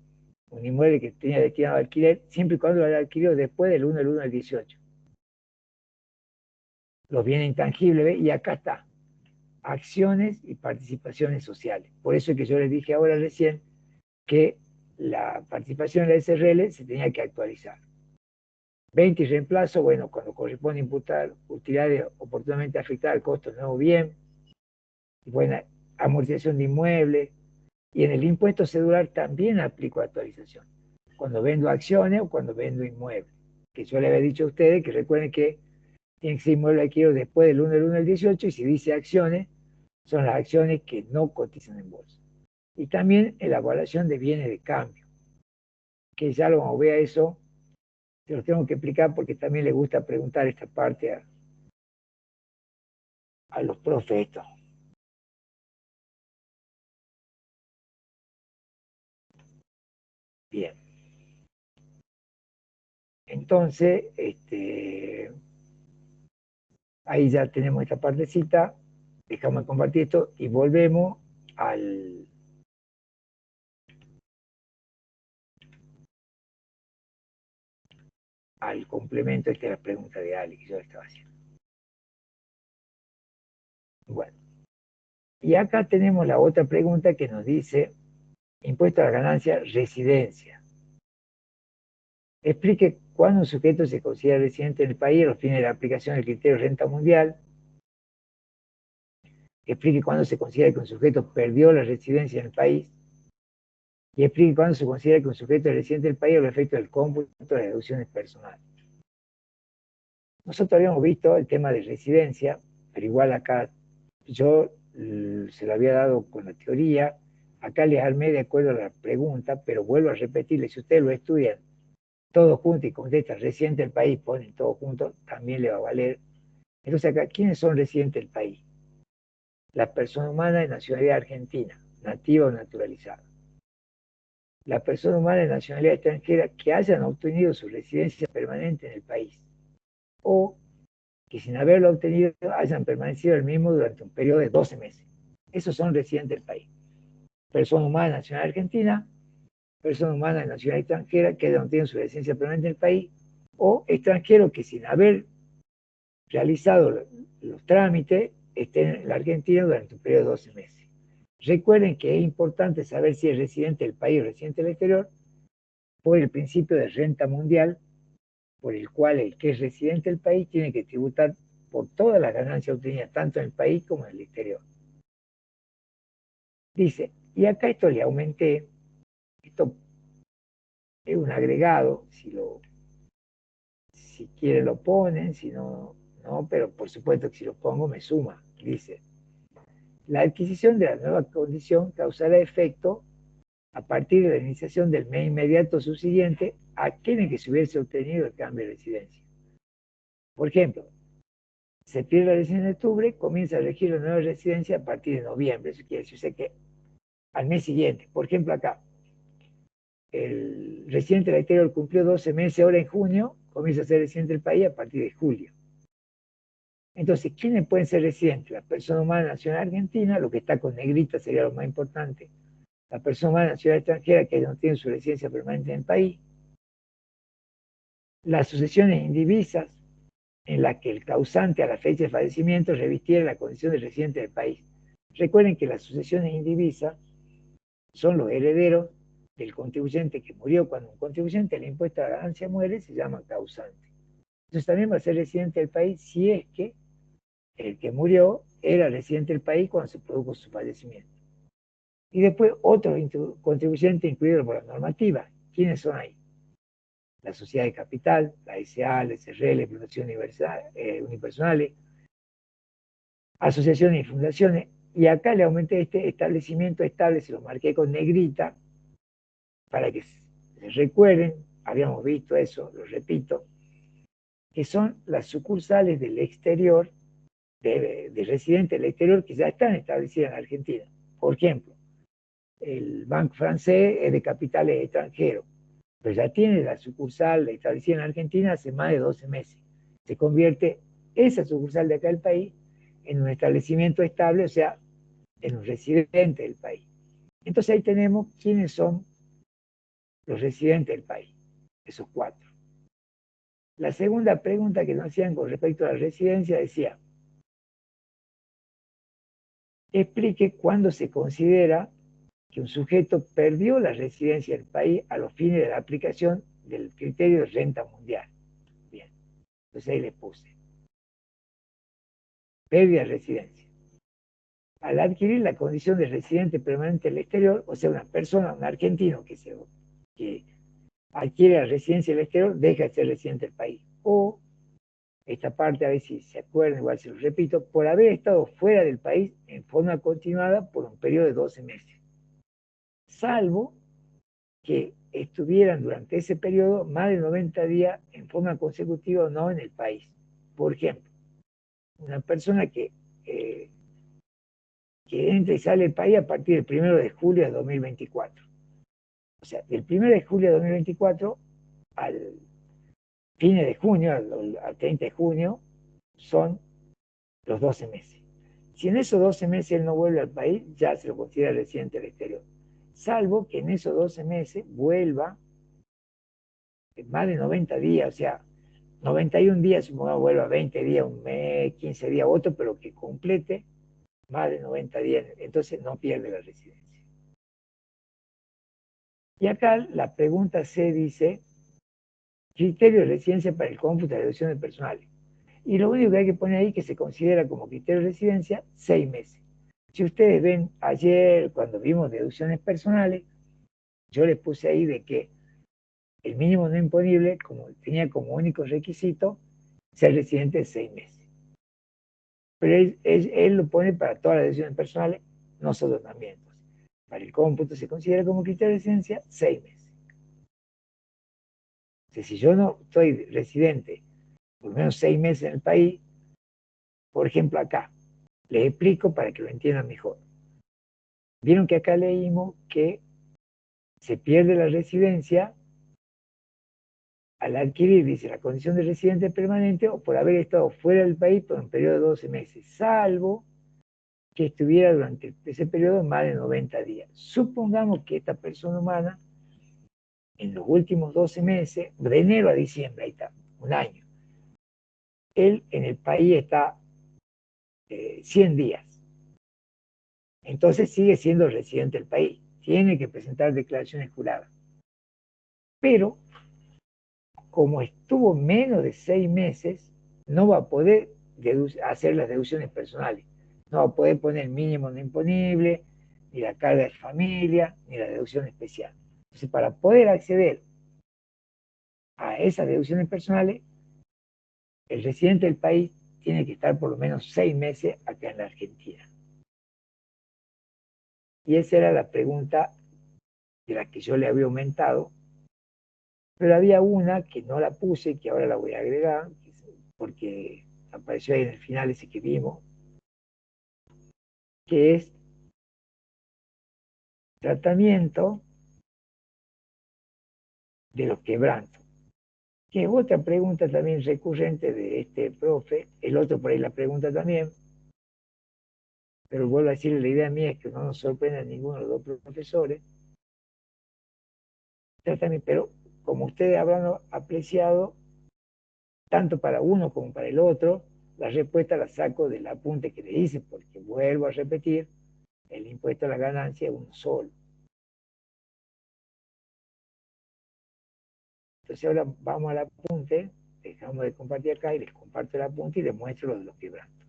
un inmueble que tenía destinado a alquiler, siempre y cuando lo haya adquirido después del 1 del 1 del 18. Los bienes intangibles, ¿ve? Y acá está, acciones y participaciones sociales. Por eso es que yo les dije ahora recién que la participación en la SRL se tenía que actualizar. 20 y reemplazo, bueno, cuando corresponde imputar utilidades oportunamente afectadas al costo de nuevo bien, buena amortización de inmuebles, y en el impuesto cedular también aplico actualización, cuando vendo acciones o cuando vendo inmuebles, que yo le había dicho a ustedes que recuerden que tiene que ser inmueble adquirido después del 1 del 1 del 18, y si dice acciones, son las acciones que no cotizan en bolsa. Y también en la evaluación de bienes de cambio, que ya lo vamos a ver a eso, se los tengo que explicar porque también le gusta preguntar esta parte a los profes estos. Bien. Entonces, ahí ya tenemos esta partecita, dejamos de compartir esto y volvemos al complemento de la pregunta de Ali que yo estaba haciendo. Bueno, y acá tenemos la otra pregunta que nos dice, impuesto a la ganancia, residencia. Explique cuándo un sujeto se considera residente en el país a los fines de la aplicación del criterio de renta mundial. Explique cuándo se considera que un sujeto perdió la residencia en el país. Y explique cuándo se considera que un sujeto es residente del país a los efectos del cómputo de las deducciones personales. Nosotros habíamos visto el tema de residencia, pero igual acá yo se lo había dado con la teoría, acá les armé de acuerdo a la pregunta, pero vuelvo a repetirles, si ustedes lo estudian todo junto y contestan residente del país, ponen todo junto, también le va a valer. Entonces acá, ¿quiénes son residentes del país? La persona humana de nacionalidad argentina, nativa o naturalizada. La persona humana de nacionalidad extranjera que hayan obtenido su residencia permanente en el país, o que sin haberlo obtenido hayan permanecido el mismo durante un periodo de 12 meses. Esos son residentes del país. Persona humana de nacionalidad argentina, persona humana de nacionalidad extranjera que hayan obtenido su residencia permanente en el país, o extranjero que sin haber realizado los trámites estén en la Argentina durante un periodo de 12 meses. Recuerden que es importante saber si es residente del país o residente del exterior por el principio de renta mundial, por el cual el que es residente del país tiene que tributar por todas las ganancias obtenidas tanto en el país como en el exterior. Dice, y acá esto le aumenté, esto es un agregado, si quieren lo ponen, si no, no, pero por supuesto que si lo pongo me suma. Dice, la adquisición de la nueva condición causará efecto a partir de la iniciación del mes inmediato subsiguiente a aquel en que se hubiese obtenido el cambio de residencia. Por ejemplo, se pierde la residencia en octubre, comienza a regir la nueva residencia a partir de noviembre. Eso quiere decir que al mes siguiente, por ejemplo acá, el residente del exterior cumplió 12 meses ahora en junio, comienza a ser residente del país a partir de julio. Entonces, ¿quiénes pueden ser residentes? La persona humana nacional argentina, lo que está con negrita sería lo más importante. La persona humana nacional extranjera que no tiene su residencia permanente en el país. Las sucesiones indivisas, en las que el causante a la fecha de fallecimiento revistiera la condición de residente del país. Recuerden que las sucesiones indivisas son los herederos del contribuyente que murió. Cuando un contribuyente le impuesta a la ganancia muere, se llama causante. Entonces también va a ser residente del país si es que el que murió era residente del país cuando se produjo su fallecimiento. Y después otros contribuyentes incluidos por la normativa. ¿Quiénes son ahí? La sociedad de capital, la SA, la SRL, fundaciones unipersonales, asociaciones y fundaciones. Y acá le aumenté este establecimiento estable, se lo marqué con negrita, para que se recuerden, habíamos visto eso, lo repito, que son las sucursales del exterior, de residentes del exterior que ya están establecidas en Argentina. Por ejemplo, el Banco Francés es de capitales extranjeros, pero ya tiene la sucursal establecida en Argentina hace más de 12 meses. Se convierte esa sucursal de acá del país en un establecimiento estable, o sea, en un residente del país. Entonces ahí tenemos quiénes son los residentes del país, esos 4. La segunda pregunta que nos hacían con respecto a la residencia decía, explique cuándo se considera que un sujeto perdió la residencia del país a los fines de la aplicación del criterio de renta mundial. Bien, entonces ahí le puse. Pérdida de residencia. Al adquirir la condición de residente permanente en el exterior, o sea, una persona, un argentino que adquiere la residencia del exterior, deja de ser residente del país. O esta parte, a ver si se acuerdan, igual se lo repito, por haber estado fuera del país en forma continuada por un periodo de 12 meses, salvo que estuvieran durante ese periodo más de 90 días en forma consecutiva o no en el país. Por ejemplo, una persona eh, que entra y sale del país a partir del 1 de julio de 2024. O sea, del 1 de julio de 2024 al fin de junio, al 30 de junio, son los 12 meses. Si en esos 12 meses él no vuelve al país, ya se lo considera residente del exterior. Salvo que en esos 12 meses vuelva en más de 90 días, o sea, 91 días, supongamos vuelva 20 días, un mes, 15 días, otro, pero que complete más de 90 días, entonces no pierde la residencia. Y acá la pregunta C dice, criterio de residencia para el cómputo de deducciones personales. Y lo único que hay que poner ahí que se considera como criterio de residencia, 6 meses. Si ustedes ven ayer, cuando vimos deducciones personales, yo les puse ahí de que el mínimo no imponible tenía como único requisito ser residente de 6 meses. Pero él lo pone para todas las deducciones personales, nosotros también. Entonces, para el cómputo se considera como criterio de residencia 6 meses. Entonces, si yo no estoy residente por lo menos 6 meses en el país, por ejemplo acá, les explico para que lo entiendan mejor. Vieron que acá leímos que se pierde la residencia al adquirir, dice, la condición de residente permanente o por haber estado fuera del país por un periodo de 12 meses, salvo que estuviera durante ese periodo más de 90 días. Supongamos que esta persona humana, en los últimos 12 meses, de enero a diciembre, ahí está, un año, él en el país está 100 días. Entonces sigue siendo residente del país. Tiene que presentar declaraciones juradas. Pero, como estuvo menos de 6 meses, no va a poder hacer las deducciones personales. No va a poder poner mínimo no imponible, ni la carga de familia, ni la deducción especial. Entonces, para poder acceder a esas deducciones personales, el residente del país tiene que estar por lo menos 6 meses acá en la Argentina. Y esa era la pregunta de la que yo le había aumentado, pero había una que no la puse, que ahora la voy a agregar, porque apareció ahí en el final ese que vimos, que es tratamiento de los quebrantos, que es otra pregunta también recurrente de este profe, el otro por ahí la pregunta también, pero vuelvo a decir, la idea mía es que no nos sorprenda a ninguno de los dos profesores, pero como ustedes habrán apreciado, tanto para uno como para el otro, la respuesta la saco del apunte que le hice, porque vuelvo a repetir, el impuesto a la ganancia es uno solo. Entonces ahora vamos al apunte, dejamos de compartir acá y les comparto el apunte y les muestro lo de los quebrantos.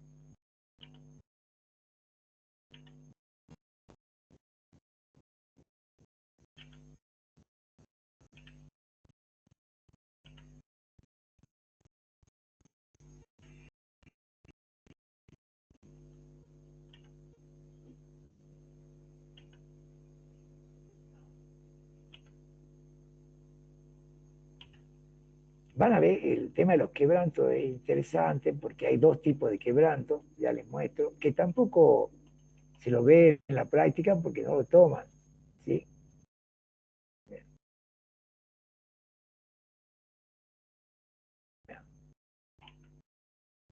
Van a ver, el tema de los quebrantos es interesante porque hay dos tipos de quebrantos, ya les muestro, que tampoco se lo ve en la práctica porque no lo toman, ¿sí?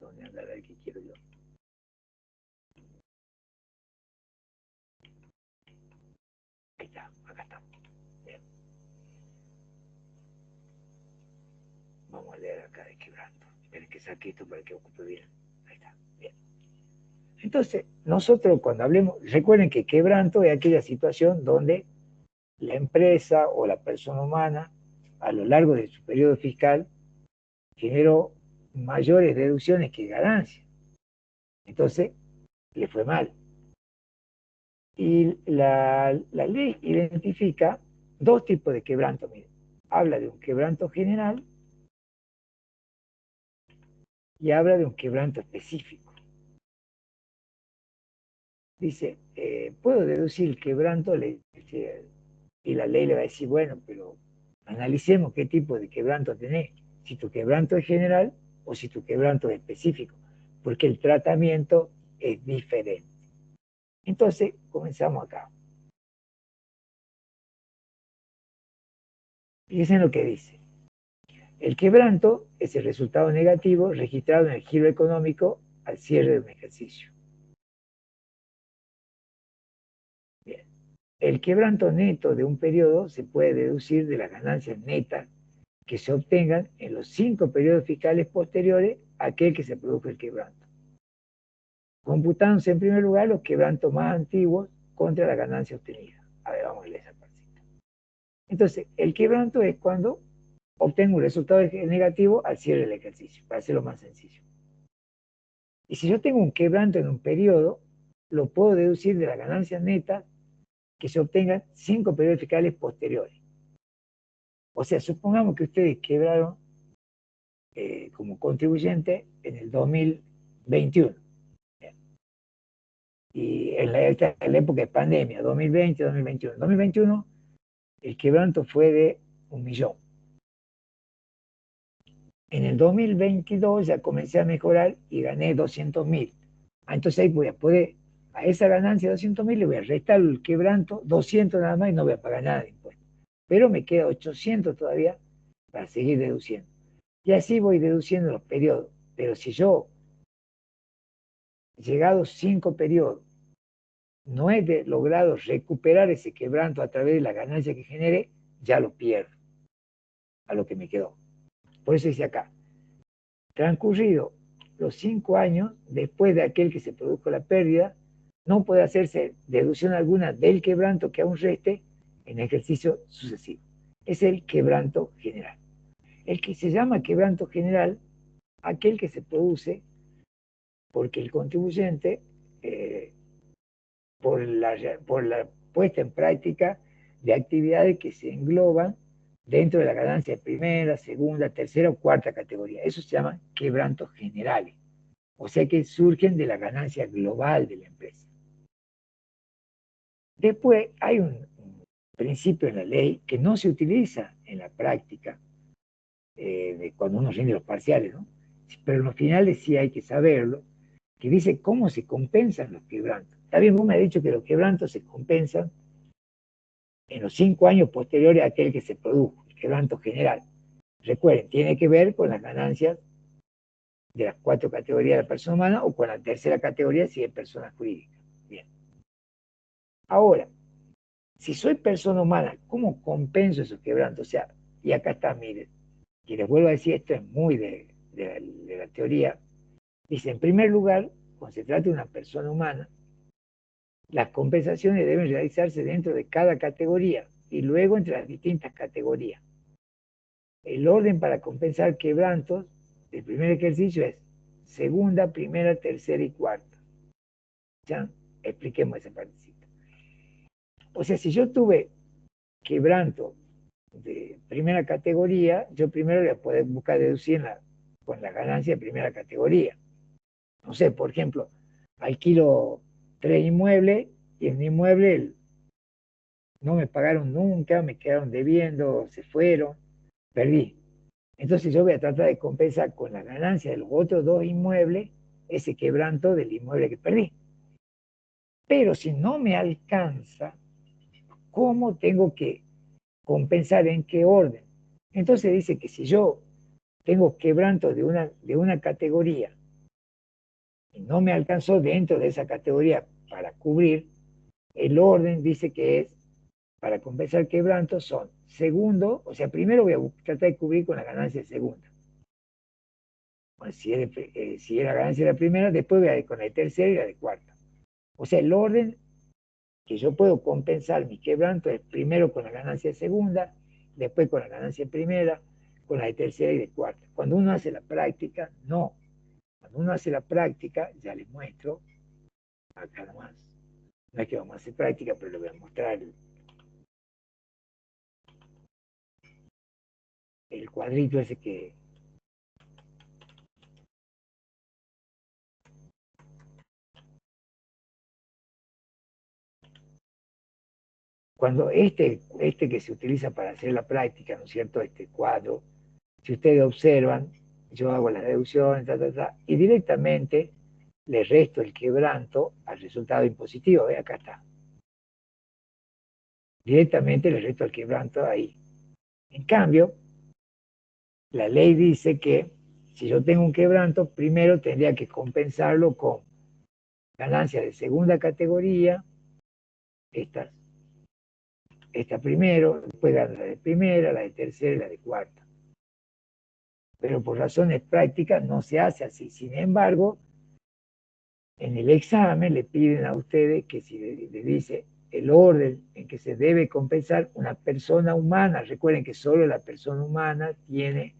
¿Dónde andará el que quiero yo? Ahí está, acá está. Bien. Vamos a leer acá de quebranto. Esperen que saque esto para que ocupe bien. Ahí está, bien. Entonces, nosotros cuando hablemos, recuerden que quebranto es aquella situación donde la empresa o la persona humana, a lo largo de su periodo fiscal, generó mayores deducciones que ganancias. Entonces, le fue mal. Y la ley identifica dos tipos de quebranto. Miren. Habla de un quebranto general y habla de un quebranto específico. Dice, puedo deducir el quebranto, y la ley le va a decir, bueno, pero analicemos qué tipo de quebranto tenés, si tu quebranto es general o si tu quebranto es específico, porque el tratamiento es diferente. Entonces, comenzamos acá. Fíjense en lo que dice. El quebranto es el resultado negativo registrado en el giro económico al cierre de un ejercicio. Bien. El quebranto neto de un periodo se puede deducir de las ganancias netas que se obtengan en los 5 periodos fiscales posteriores a aquel que se produjo el quebranto, computándose en primer lugar los quebrantos más antiguos contra la ganancia obtenida. A ver, vamos a leer esa partita. Entonces, el quebranto es cuando obtengo un resultado negativo al cierre del ejercicio, para hacerlo más sencillo. Y si yo tengo un quebranto en un periodo, lo puedo deducir de las ganancias netas que se obtengan 5 periodos fiscales posteriores. O sea, supongamos que ustedes quebraron como contribuyente en el 2021. Y en la época de pandemia, 2020, 2021. En 2021, el quebranto fue de 1.000.000. En el 2022 ya comencé a mejorar y gané 200.000. Entonces ahí voy a poder, a esa ganancia de 200.000 le voy a restar el quebranto, 200 nada más y no voy a pagar nada de impuestos. Pero me queda 800 todavía para seguir deduciendo. Y así voy deduciendo los periodos. Pero si yo, llegados 5 periodos, no he logrado recuperar ese quebranto a través de la ganancia que genere, ya lo pierdo a lo que me quedó. Por eso dice acá, transcurrido los 5 años después de aquel que se produjo la pérdida, no puede hacerse deducción alguna del quebranto que aún reste en ejercicio sucesivo. Es el quebranto general. El que se llama quebranto general, aquel que se produce porque el contribuyente, por la puesta en práctica de actividades que se engloban dentro de la ganancia de primera, segunda, tercera o cuarta categoría. Eso se llama quebrantos generales. O sea que surgen de la ganancia global de la empresa. Después hay un principio en la ley que no se utiliza en la práctica cuando uno rinde los parciales, ¿no? Pero en los finales sí hay que saberlo, que dice cómo se compensan los quebrantos. Está bien, vos me has dicho que los quebrantos se compensan en los 5 años posteriores a aquel que se produjo, el quebranto general. Recuerden, tiene que ver con las ganancias de las 4 categorías de la persona humana o con la tercera categoría si es persona jurídica. Bien. Ahora, si soy persona humana, ¿cómo compenso esos quebrantos? O sea, y acá está, miren, y les vuelvo a decir, esto es muy de la teoría. Dice, en primer lugar, cuando se trata de una persona humana, las compensaciones deben realizarse dentro de cada categoría y luego entre las distintas categorías. El orden para compensar quebrantos del primer ejercicio es segunda, primera, tercera y cuarta. Ya expliquemos esa partecita. O sea, si yo tuve quebranto de primera categoría, yo primero voy a poder buscar deducirla con la ganancia de primera categoría. No sé, por ejemplo, alquilo 3 inmuebles y en mi inmueble no me pagaron nunca, me quedaron debiendo, se fueron, perdí. Entonces yo voy a tratar de compensar con la ganancia de los otros 2 inmuebles ese quebranto del inmueble que perdí. Pero si no me alcanza, ¿cómo tengo que compensar? ¿En qué orden? Entonces dice que si yo tengo quebranto de una categoría y no me alcanzó dentro de esa categoría para cubrir, el orden dice que es, para compensar quebrantos son segundo, o sea, primero voy a tratar de cubrir con la ganancia de segunda. Bueno, si era ganancia de la primera, después voy a ir con la de tercera y la de cuarta. O sea, el orden que yo puedo compensar mi quebranto es primero con la ganancia de segunda, después con la ganancia de primera, con la de tercera y de cuarta. Cuando uno hace la práctica, no. Cuando uno hace la práctica, ya les muestro, acá nomás. No es que vamos a hacer práctica, pero les voy a mostrar el cuadrito ese cuando este que se utiliza para hacer la práctica, ¿no es cierto?, este cuadro, si ustedes observan, yo hago las deducciones, y directamente le resto el quebranto al resultado impositivo. ¿Ve? Acá está. Directamente le resto el quebranto ahí. En cambio, la ley dice que si yo tengo un quebranto, primero tendría que compensarlo con ganancias de segunda categoría, esta primero, después la de primera, la de tercera y la de cuarta. Pero por razones prácticas no se hace así. Sin embargo, en el examen le piden a ustedes que si le dice el orden en que se debe compensar una persona humana, recuerden que solo la persona humana tiene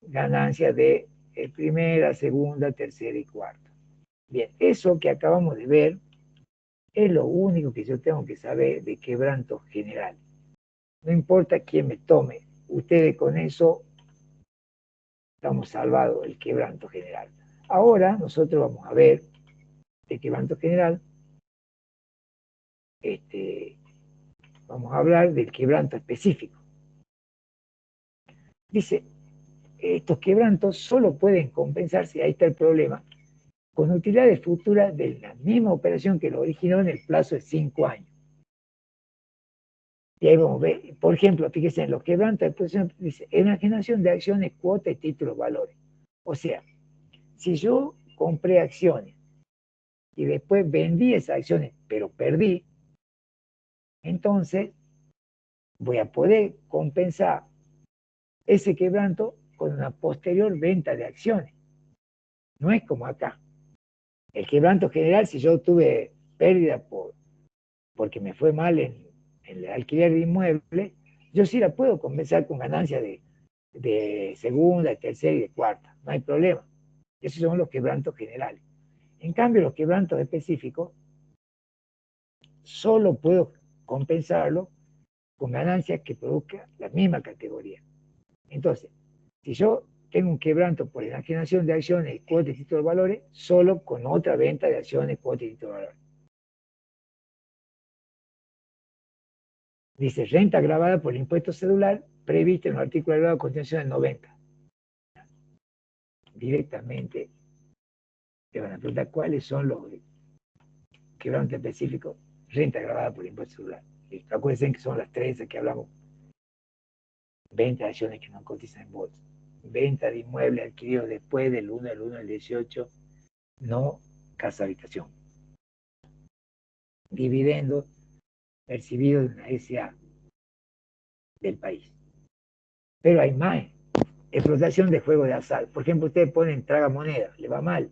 ganancia de primera, segunda, tercera y cuarta. Bien, eso que acabamos de ver es lo único que yo tengo que saber de quebranto general. No importa quién me tome, ustedes con eso estamos salvados el quebranto general. Ahora nosotros vamos a ver el quebranto general. Vamos a hablar del quebranto específico. Dice, estos quebrantos solo pueden compensarse, ahí está el problema, con utilidades futuras de la misma operación que lo originó en el plazo de 5 años. Y ahí vamos a ver, por ejemplo, fíjense en los quebrantos de exposición, dice, enajenación de acciones, cuotas y títulos, valores. O sea, si yo compré acciones y después vendí esas acciones, pero perdí, entonces voy a poder compensar ese quebranto con una posterior venta de acciones. No es como acá. El quebranto general, si yo tuve pérdida porque me fue mal en el alquiler de inmueble, yo sí la puedo compensar con ganancia de segunda, de tercera y de cuarta. No hay problema. Esos son los quebrantos generales. En cambio, los quebrantos específicos, solo puedo compensarlo con ganancias que produzca la misma categoría. Entonces, si yo tengo un quebranto por enajenación de acciones, cuotas y títulos de valores, solo con otra venta de acciones, cuotas y títulos de valores. Dice, renta grabada por el impuesto cedular prevista en el artículo agregado a continuación del 90. Directamente te van a preguntar cuáles son los quebrantos específicos, renta grabada por el impuesto cedular. Y acuérdense que son las tres que hablamos. Venta de acciones que no cotizan en bolsa. Venta de inmuebles adquiridos después del 1 del 1 del 18, no casa habitación. Dividendos percibidos de una SA del país. Pero hay más. Explotación de juego de azar. Por ejemplo, ustedes ponen tragamoneda, le va mal.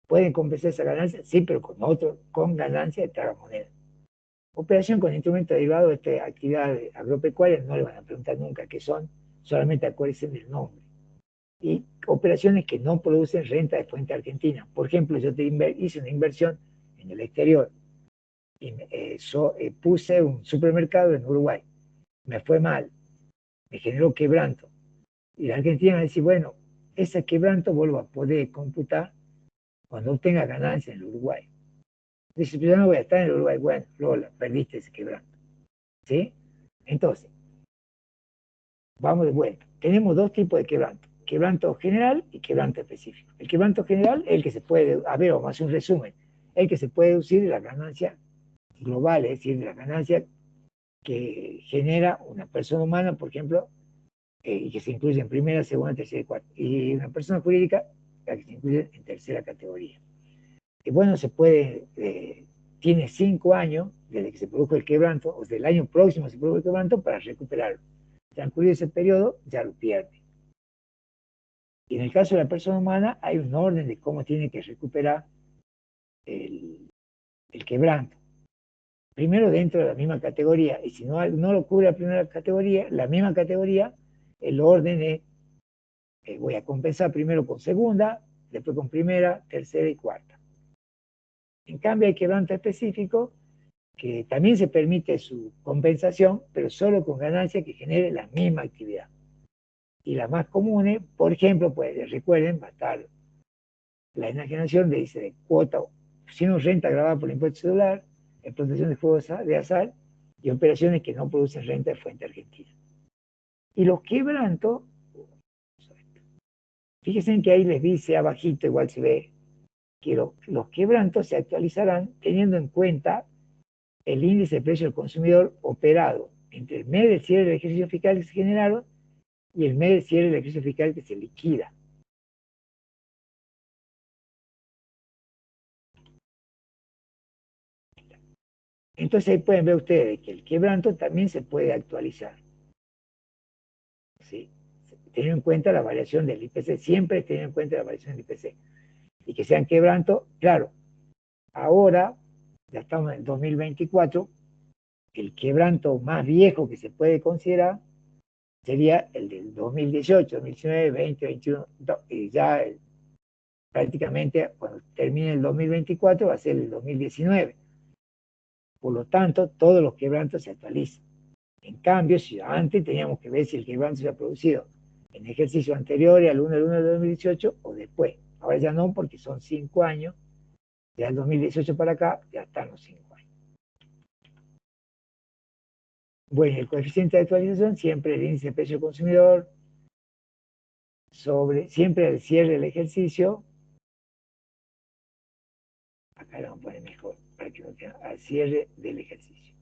¿Pueden compensar esa ganancia? Sí, pero con ganancia de tragamoneda. Operación con instrumentos derivados de esta actividad agropecuaria, no le van a preguntar nunca qué son, solamente acuérdense del nombre. Y operaciones que no producen renta de fuente argentina. Por ejemplo, yo hice una inversión en el exterior y puse un supermercado en Uruguay. Me fue mal, me generó quebranto. Y la Argentina va a decir, bueno, ese quebranto vuelvo a poder computar cuando obtenga ganancia en el Uruguay. Dice, pero yo no voy a estar en el Uruguay. Bueno, Lola, perdiste ese quebranto. ¿Sí? Entonces, vamos de vuelta. Tenemos dos tipos de quebranto. Quebranto general y quebranto específico. El quebranto general es el que se puede, a ver, vamos a hacer un resumen, el que se puede deducir de la ganancia global, es decir, de la ganancia que genera una persona humana, por ejemplo, y que se incluye en primera, segunda, tercera y cuarta. Y una persona jurídica, la que se incluye en tercera categoría. Y bueno, se puede, tiene 5 años desde que se produjo el quebranto, o del año próximo se produjo el quebranto, para recuperarlo. Transcurrido ese periodo, ya lo pierde. Y en el caso de la persona humana, hay un orden de cómo tiene que recuperar el quebranto. Primero dentro de la misma categoría, y si no lo cubre la primera categoría, la misma categoría, el orden es, voy a compensar primero con segunda, después con primera, tercera y cuarta. En cambio hay quebranto específico, que también se permite su compensación, pero solo con ganancia que genere la misma actividad. Y las más comunes, por ejemplo, pues recuerden, va a estar la enajenación de cuota, si no renta grabada por el impuesto celular, explotación de juegos de azar y operaciones que no producen renta de fuente argentina. Y los quebrantos, fíjense que ahí les dice abajito, igual se ve, que los quebrantos se actualizarán teniendo en cuenta el índice de precio del consumidor operado entre el mes del cierre del ejercicio fiscal que se generaron y el mes del cierre del ejercicio fiscal que se liquida. Entonces ahí pueden ver ustedes que el quebranto también se puede actualizar. ¿Sí? Teniendo en cuenta la variación del IPC, siempre teniendo en cuenta la variación del IPC. Y que sean quebranto, claro, ahora, ya estamos en el 2024, el quebranto más viejo que se puede considerar sería el del 2018, 2019, 20, 21, y ya prácticamente cuando termine el 2024 va a ser el 2019. Por lo tanto, todos los quebrantos se actualizan. En cambio, si antes teníamos que ver si el quebranto se ha producido en ejercicios anteriores al 1 de 1 de 2018 o después. Ahora ya no, porque son 5 años. Ya el 2018 para acá, ya están los 5 años. Bueno, el coeficiente de actualización, siempre el índice de precio consumidor, sobre, siempre el cierre del ejercicio. Acá lo vamos a poner mejor, para que no tenga, al cierre del ejercicio.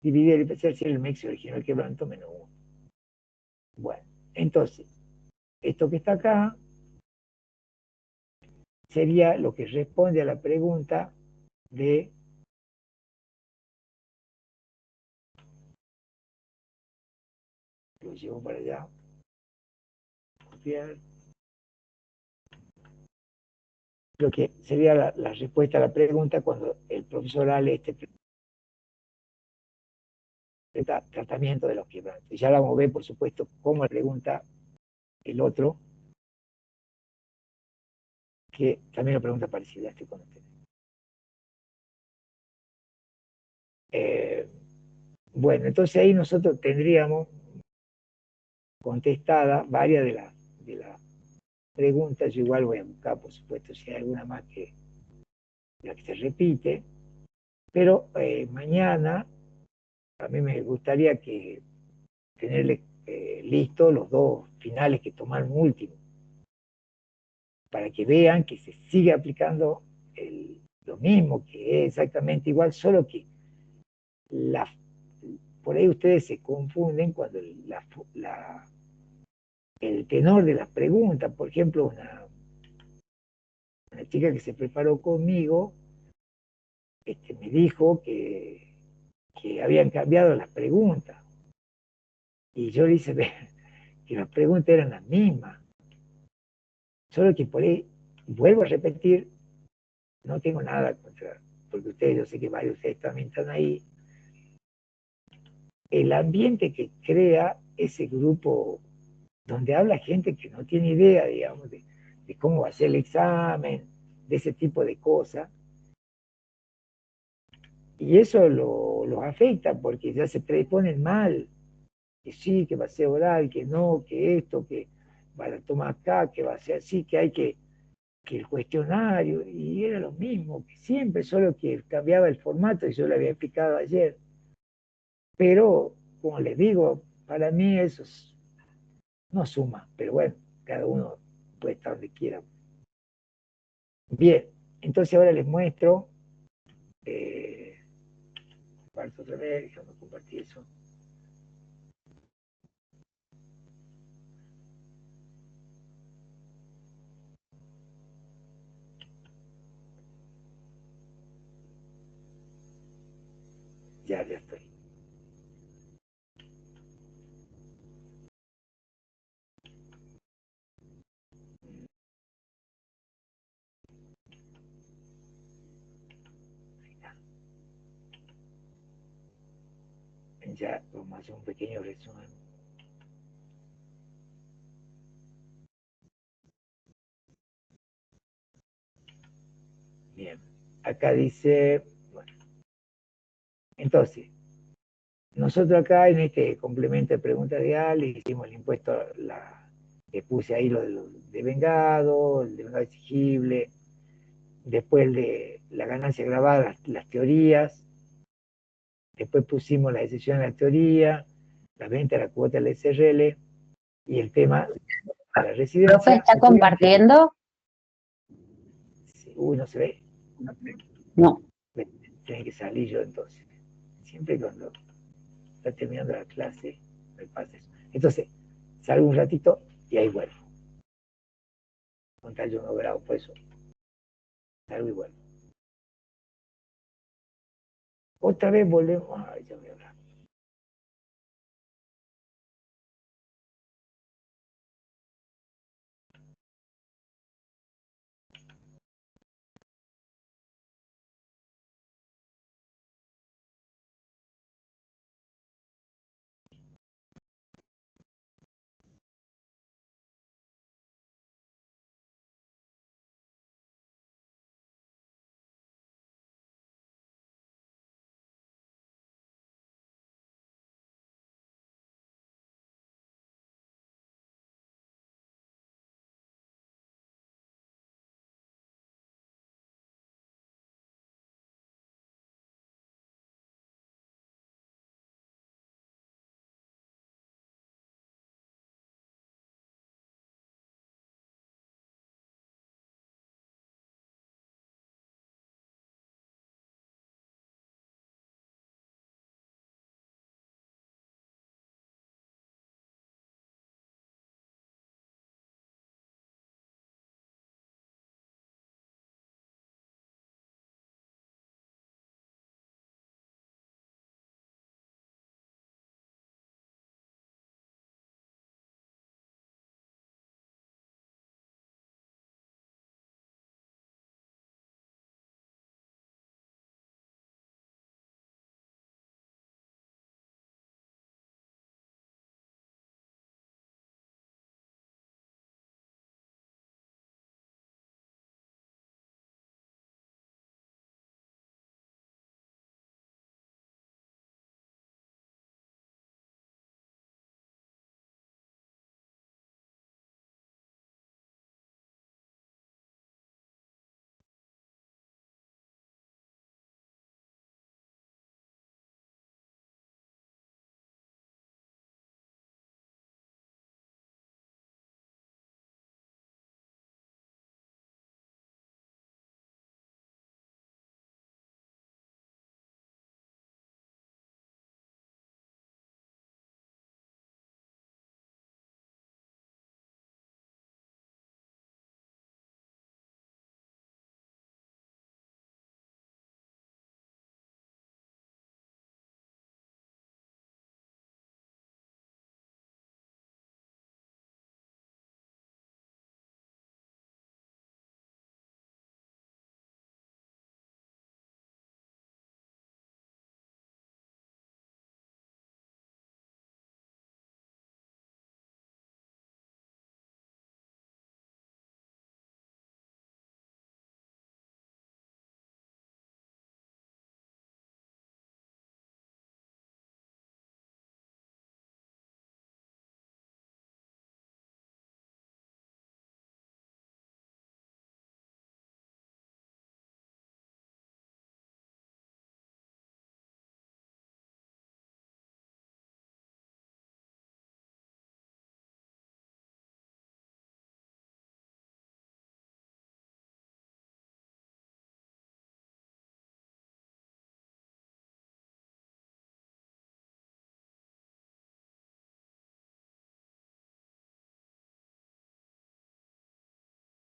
Dividir el IPC al cierre del mes original quebranto menos 1. Bueno, entonces, esto que está acá sería lo que responde a la pregunta de lo llevo para allá, copiar, lo que sería la respuesta a la pregunta cuando el profesor Ale tratamiento de los quebrantos. Y ya la vamos a ver, por supuesto, cómo pregunta el otro, que también lo pregunta parecida a este con usted. Bueno, entonces ahí nosotros tendríamos contestadas varias de las preguntas. Yo igual voy a buscar, por supuesto, si hay alguna más que la que se repite, pero mañana a mí me gustaría que tenerle listos los dos finales que tomaron último, para que vean que se sigue aplicando lo mismo, que es exactamente igual, solo que por ahí ustedes se confunden cuando el tenor de las preguntas. Por ejemplo, una chica que se preparó conmigo me dijo que habían cambiado las preguntas, y yo le hice ver que las preguntas eran las mismas, solo que por ahí, vuelvo a repetir, no tengo nada contra, porque ustedes, yo sé que varios de ustedes también están ahí, el ambiente que crea ese grupo donde habla gente que no tiene idea, digamos, de cómo va a ser el examen, de ese tipo de cosas, y eso los afecta porque ya se predisponen mal, que sí, que va a ser oral, que no, que esto, que va a tomar acá, que va a ser así, que hay que el cuestionario, y era lo mismo que siempre, solo que cambiaba el formato, y yo lo había explicado ayer. Pero, como les digo, para mí eso no suma, pero bueno, cada uno puede estar donde quiera. Bien, entonces ahora les muestro, comparto otra vez, déjame compartir eso. Ya estoy. Ya vamos a hacer un pequeño resumen. Bien, acá dice, bueno, entonces, nosotros acá en este complemento de pregunta real hicimos el impuesto, le puse ahí lo de devengado, el devengado exigible, después de la ganancia grabada, las teorías, después pusimos la decisión de la teoría, la venta de la cuota del SRL y el tema de la ¿Profe residencia. está compartiendo? Uy, no se ve. No. Tiene que salir yo entonces. Siempre cuando está terminando la clase me pasa eso. Entonces, salgo un ratito y ahí vuelvo. Contar yo no grabo, por eso salgo y vuelvo. Otra vez volvemos. Ay, ya voy a hablar.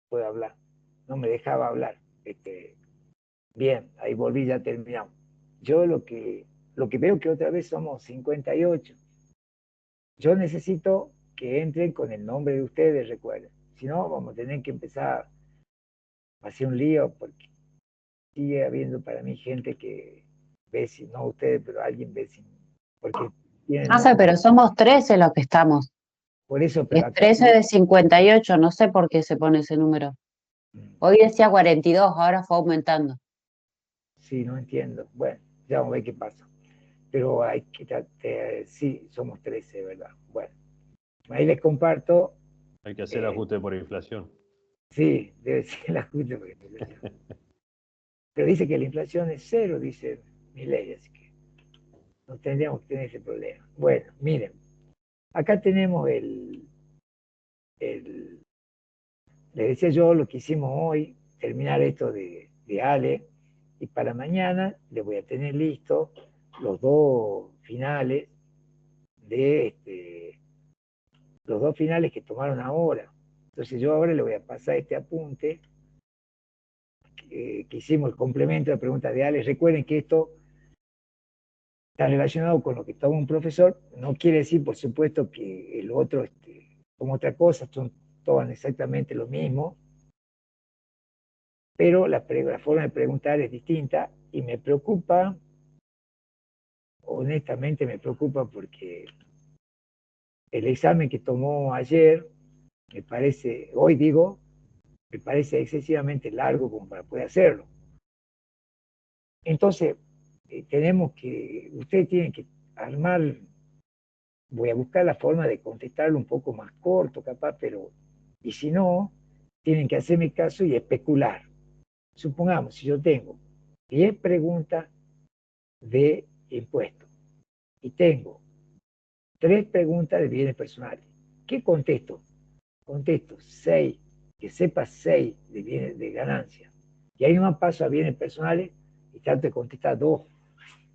Puedo hablar. No me dejaba hablar. Bien, ahí volví, ya terminamos. Yo lo que veo que otra vez somos 58. Yo necesito que entren con el nombre de ustedes, recuerden. Si no, vamos a tener que empezar a hacer un lío porque sigue habiendo para mí gente que ve sin, no ustedes, pero alguien ve sin, porque tienen No sé, pero somos 13 los que estamos. por eso, pero Es acá 13 de 58, no sé por qué se pone ese número. Hoy decía 42, ahora fue aumentando. sí, no entiendo. Bueno, ya vamos a ver qué pasa. Pero hay que, sí, somos 13, ¿verdad? Bueno, ahí les comparto. Hay que hacer ajuste por inflación. Sí, debe ser el ajuste. Pero dice que la inflación es cero, dice Milei, así que no tendríamos que tener ese problema. Bueno, miren, acá tenemos el le decía yo lo que hicimos hoy, terminar esto de Ale, y para mañana le voy a tener listo los dos finales de los dos finales que tomaron ahora. Entonces yo ahora le voy a pasar este apunte que hicimos el complemento de la pregunta de Ale. Recuerden que esto está relacionado con lo que toma un profesor. No quiere decir, por supuesto, que el otro como otra cosa, son todas exactamente lo mismo, pero la forma de preguntar es distinta y me preocupa, honestamente me preocupa porque el examen que tomó ayer, me parece, hoy digo, me parece excesivamente largo como para poder hacerlo. Entonces, ustedes tienen que armar, voy a buscar la forma de contestarlo un poco más corto, capaz, pero, y si no, tienen que hacerme caso y especular. Supongamos, si yo tengo 10 preguntas de impuestos y tengo 3 preguntas de bienes personales, ¿qué contesto? Contesto 6, que sepa 6 de bienes de ganancia. Y ahí nomás paso a bienes personales y trato de contestar 2.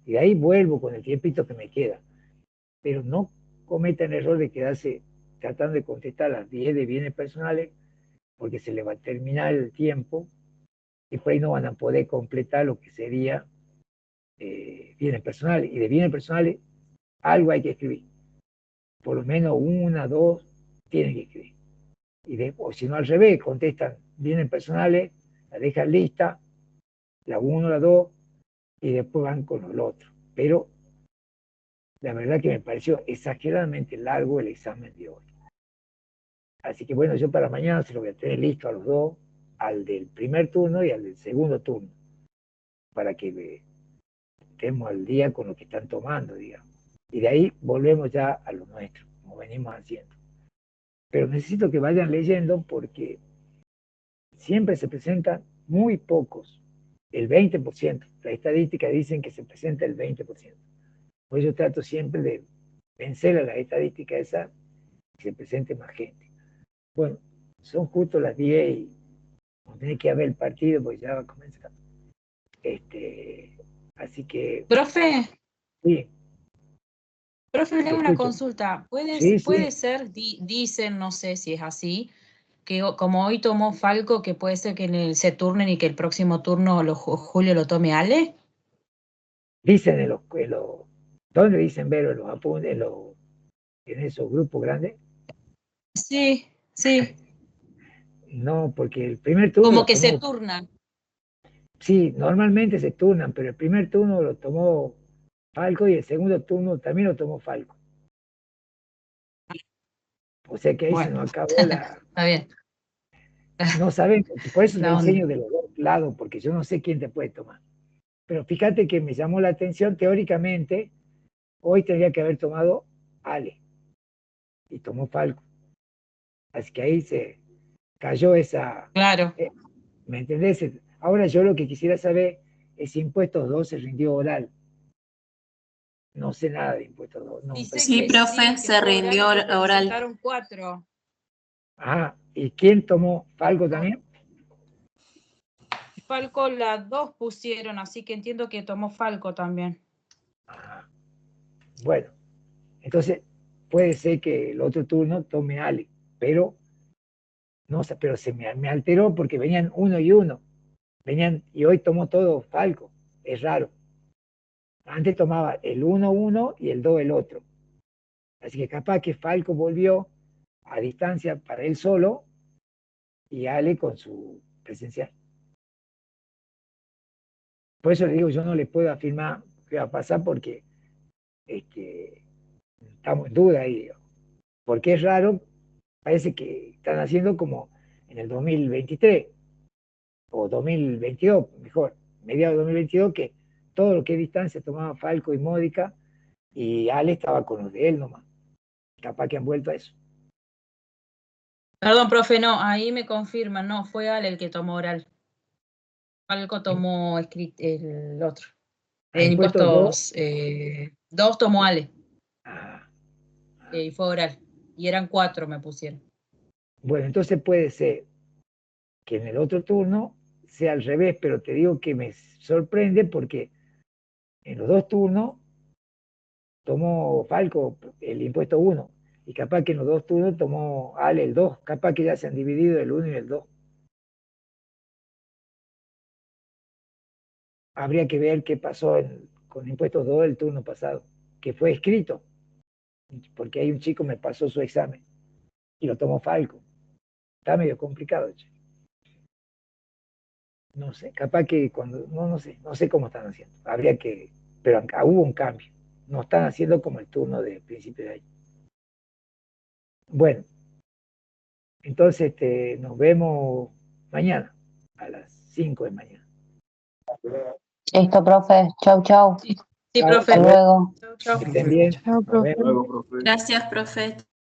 Y de ahí vuelvo con el tiempito que me queda. Pero no cometan el error de quedarse tratando de contestar las 10 de bienes personales, porque se les va a terminar el tiempo y por ahí no van a poder completar lo que sería bienes personales. Y de bienes personales algo hay que escribir. Por lo menos una, dos, tienen que escribir. O si no al revés, contestan bienes personales, la dejan lista, la 1, la 2, y después van con los otros. Pero la verdad que me pareció exageradamente largo el examen de hoy. Así que bueno, yo para mañana se lo voy a tener listo a los dos, al del primer turno y al del segundo turno, para que estemos al día con lo que están tomando, digamos. Y de ahí volvemos ya a lo nuestro, como venimos haciendo. Pero necesito que vayan leyendo porque siempre se presentan muy pocos, el 20%. Las estadísticas dicen que se presenta el 20%. Pues yo trato siempre de vencer a la estadística esa, que se presente más gente. Bueno, son justo las 10 y no tiene que haber el partido porque ya va a comenzar. Así que, Profe, sí, profe, le te hago una escucho. consulta. Sí, Puede sí, ser, dicen, no sé si es así, que como hoy tomó Falco, que puede ser que se turnen y que el próximo turno Julio lo tome Ale? dicen ¿dónde dicen ver en los apuntes, en esos grupos grandes? Sí, sí, No, porque el primer turno como lo que se tomó, turnan. sí, normalmente se turnan, pero el primer turno lo tomó Falco y el segundo turno también lo tomó Falco. O sea que ahí se Bueno, nos acabó la... está bien. No saben, por eso le La onda. enseño de los dos lados, porque yo no sé quién te puede tomar. Pero fíjate que me llamó la atención, teóricamente, hoy tendría que haber tomado Ale y tomó Falco. Así que ahí se cayó esa... Claro. eh, ¿Me entendés? Ahora yo lo que quisiera saber es si Impuestos 2 se rindió oral. No sé nada de Impuestos 2, no, Dice Sí, que prácticamente. profe, sí, que se fue oral y rindió se oral. presentaron 4. Ah, ¿y quién tomó Falco también? Falco las 2 pusieron, así que entiendo que tomó Falco también. Ah, bueno, entonces puede ser que el otro turno tome Ale, pero no sé, pero me alteró porque venían uno y uno, venían y hoy tomó todo Falco, es raro. Antes tomaba el 1-1 y el 2 el otro. Así que capaz que Falco volvió a distancia para él solo y Ale con su presencial. Por eso le digo, yo no le puedo afirmar qué va a pasar porque estamos en duda ahí. Porque es raro, parece que están haciendo como en el 2023 o 2022, mejor, mediados de 2022, que todo lo que es distancia tomaba Falco y Módica y Ale estaba con los de él nomás. Capaz que han vuelto a eso. Perdón, profe, no, ahí me confirman, no, fue Ale el que tomó oral. Falco tomó el otro. En impuestos dos. impuestos 2 tomó Ale, Ah, y fue oral. Y eran 4, me pusieron. bueno, entonces puede ser que en el otro turno sea al revés, pero te digo que me sorprende porque en los dos turnos tomó Falco el impuesto 1 y capaz que en los dos turnos tomó Ale el 2, capaz que ya se han dividido el 1 y el 2. Habría que ver qué pasó con impuestos 2 el turno pasado, que fue escrito, porque ahí un chico me pasó su examen y lo tomó Falco. Está medio complicado, che. No sé, capaz que cuando, no sé cómo están haciendo. Habría que, pero acá hubo un cambio. No están haciendo como el turno de principio de año. Bueno, entonces nos vemos mañana a las 5 de mañana. Listo, profe. Chau, chau. Sí, Chao, profe. Hasta luego. Chau. que estén bien. Chao, Nos profe. vemos. Luego, profe. Gracias, profe.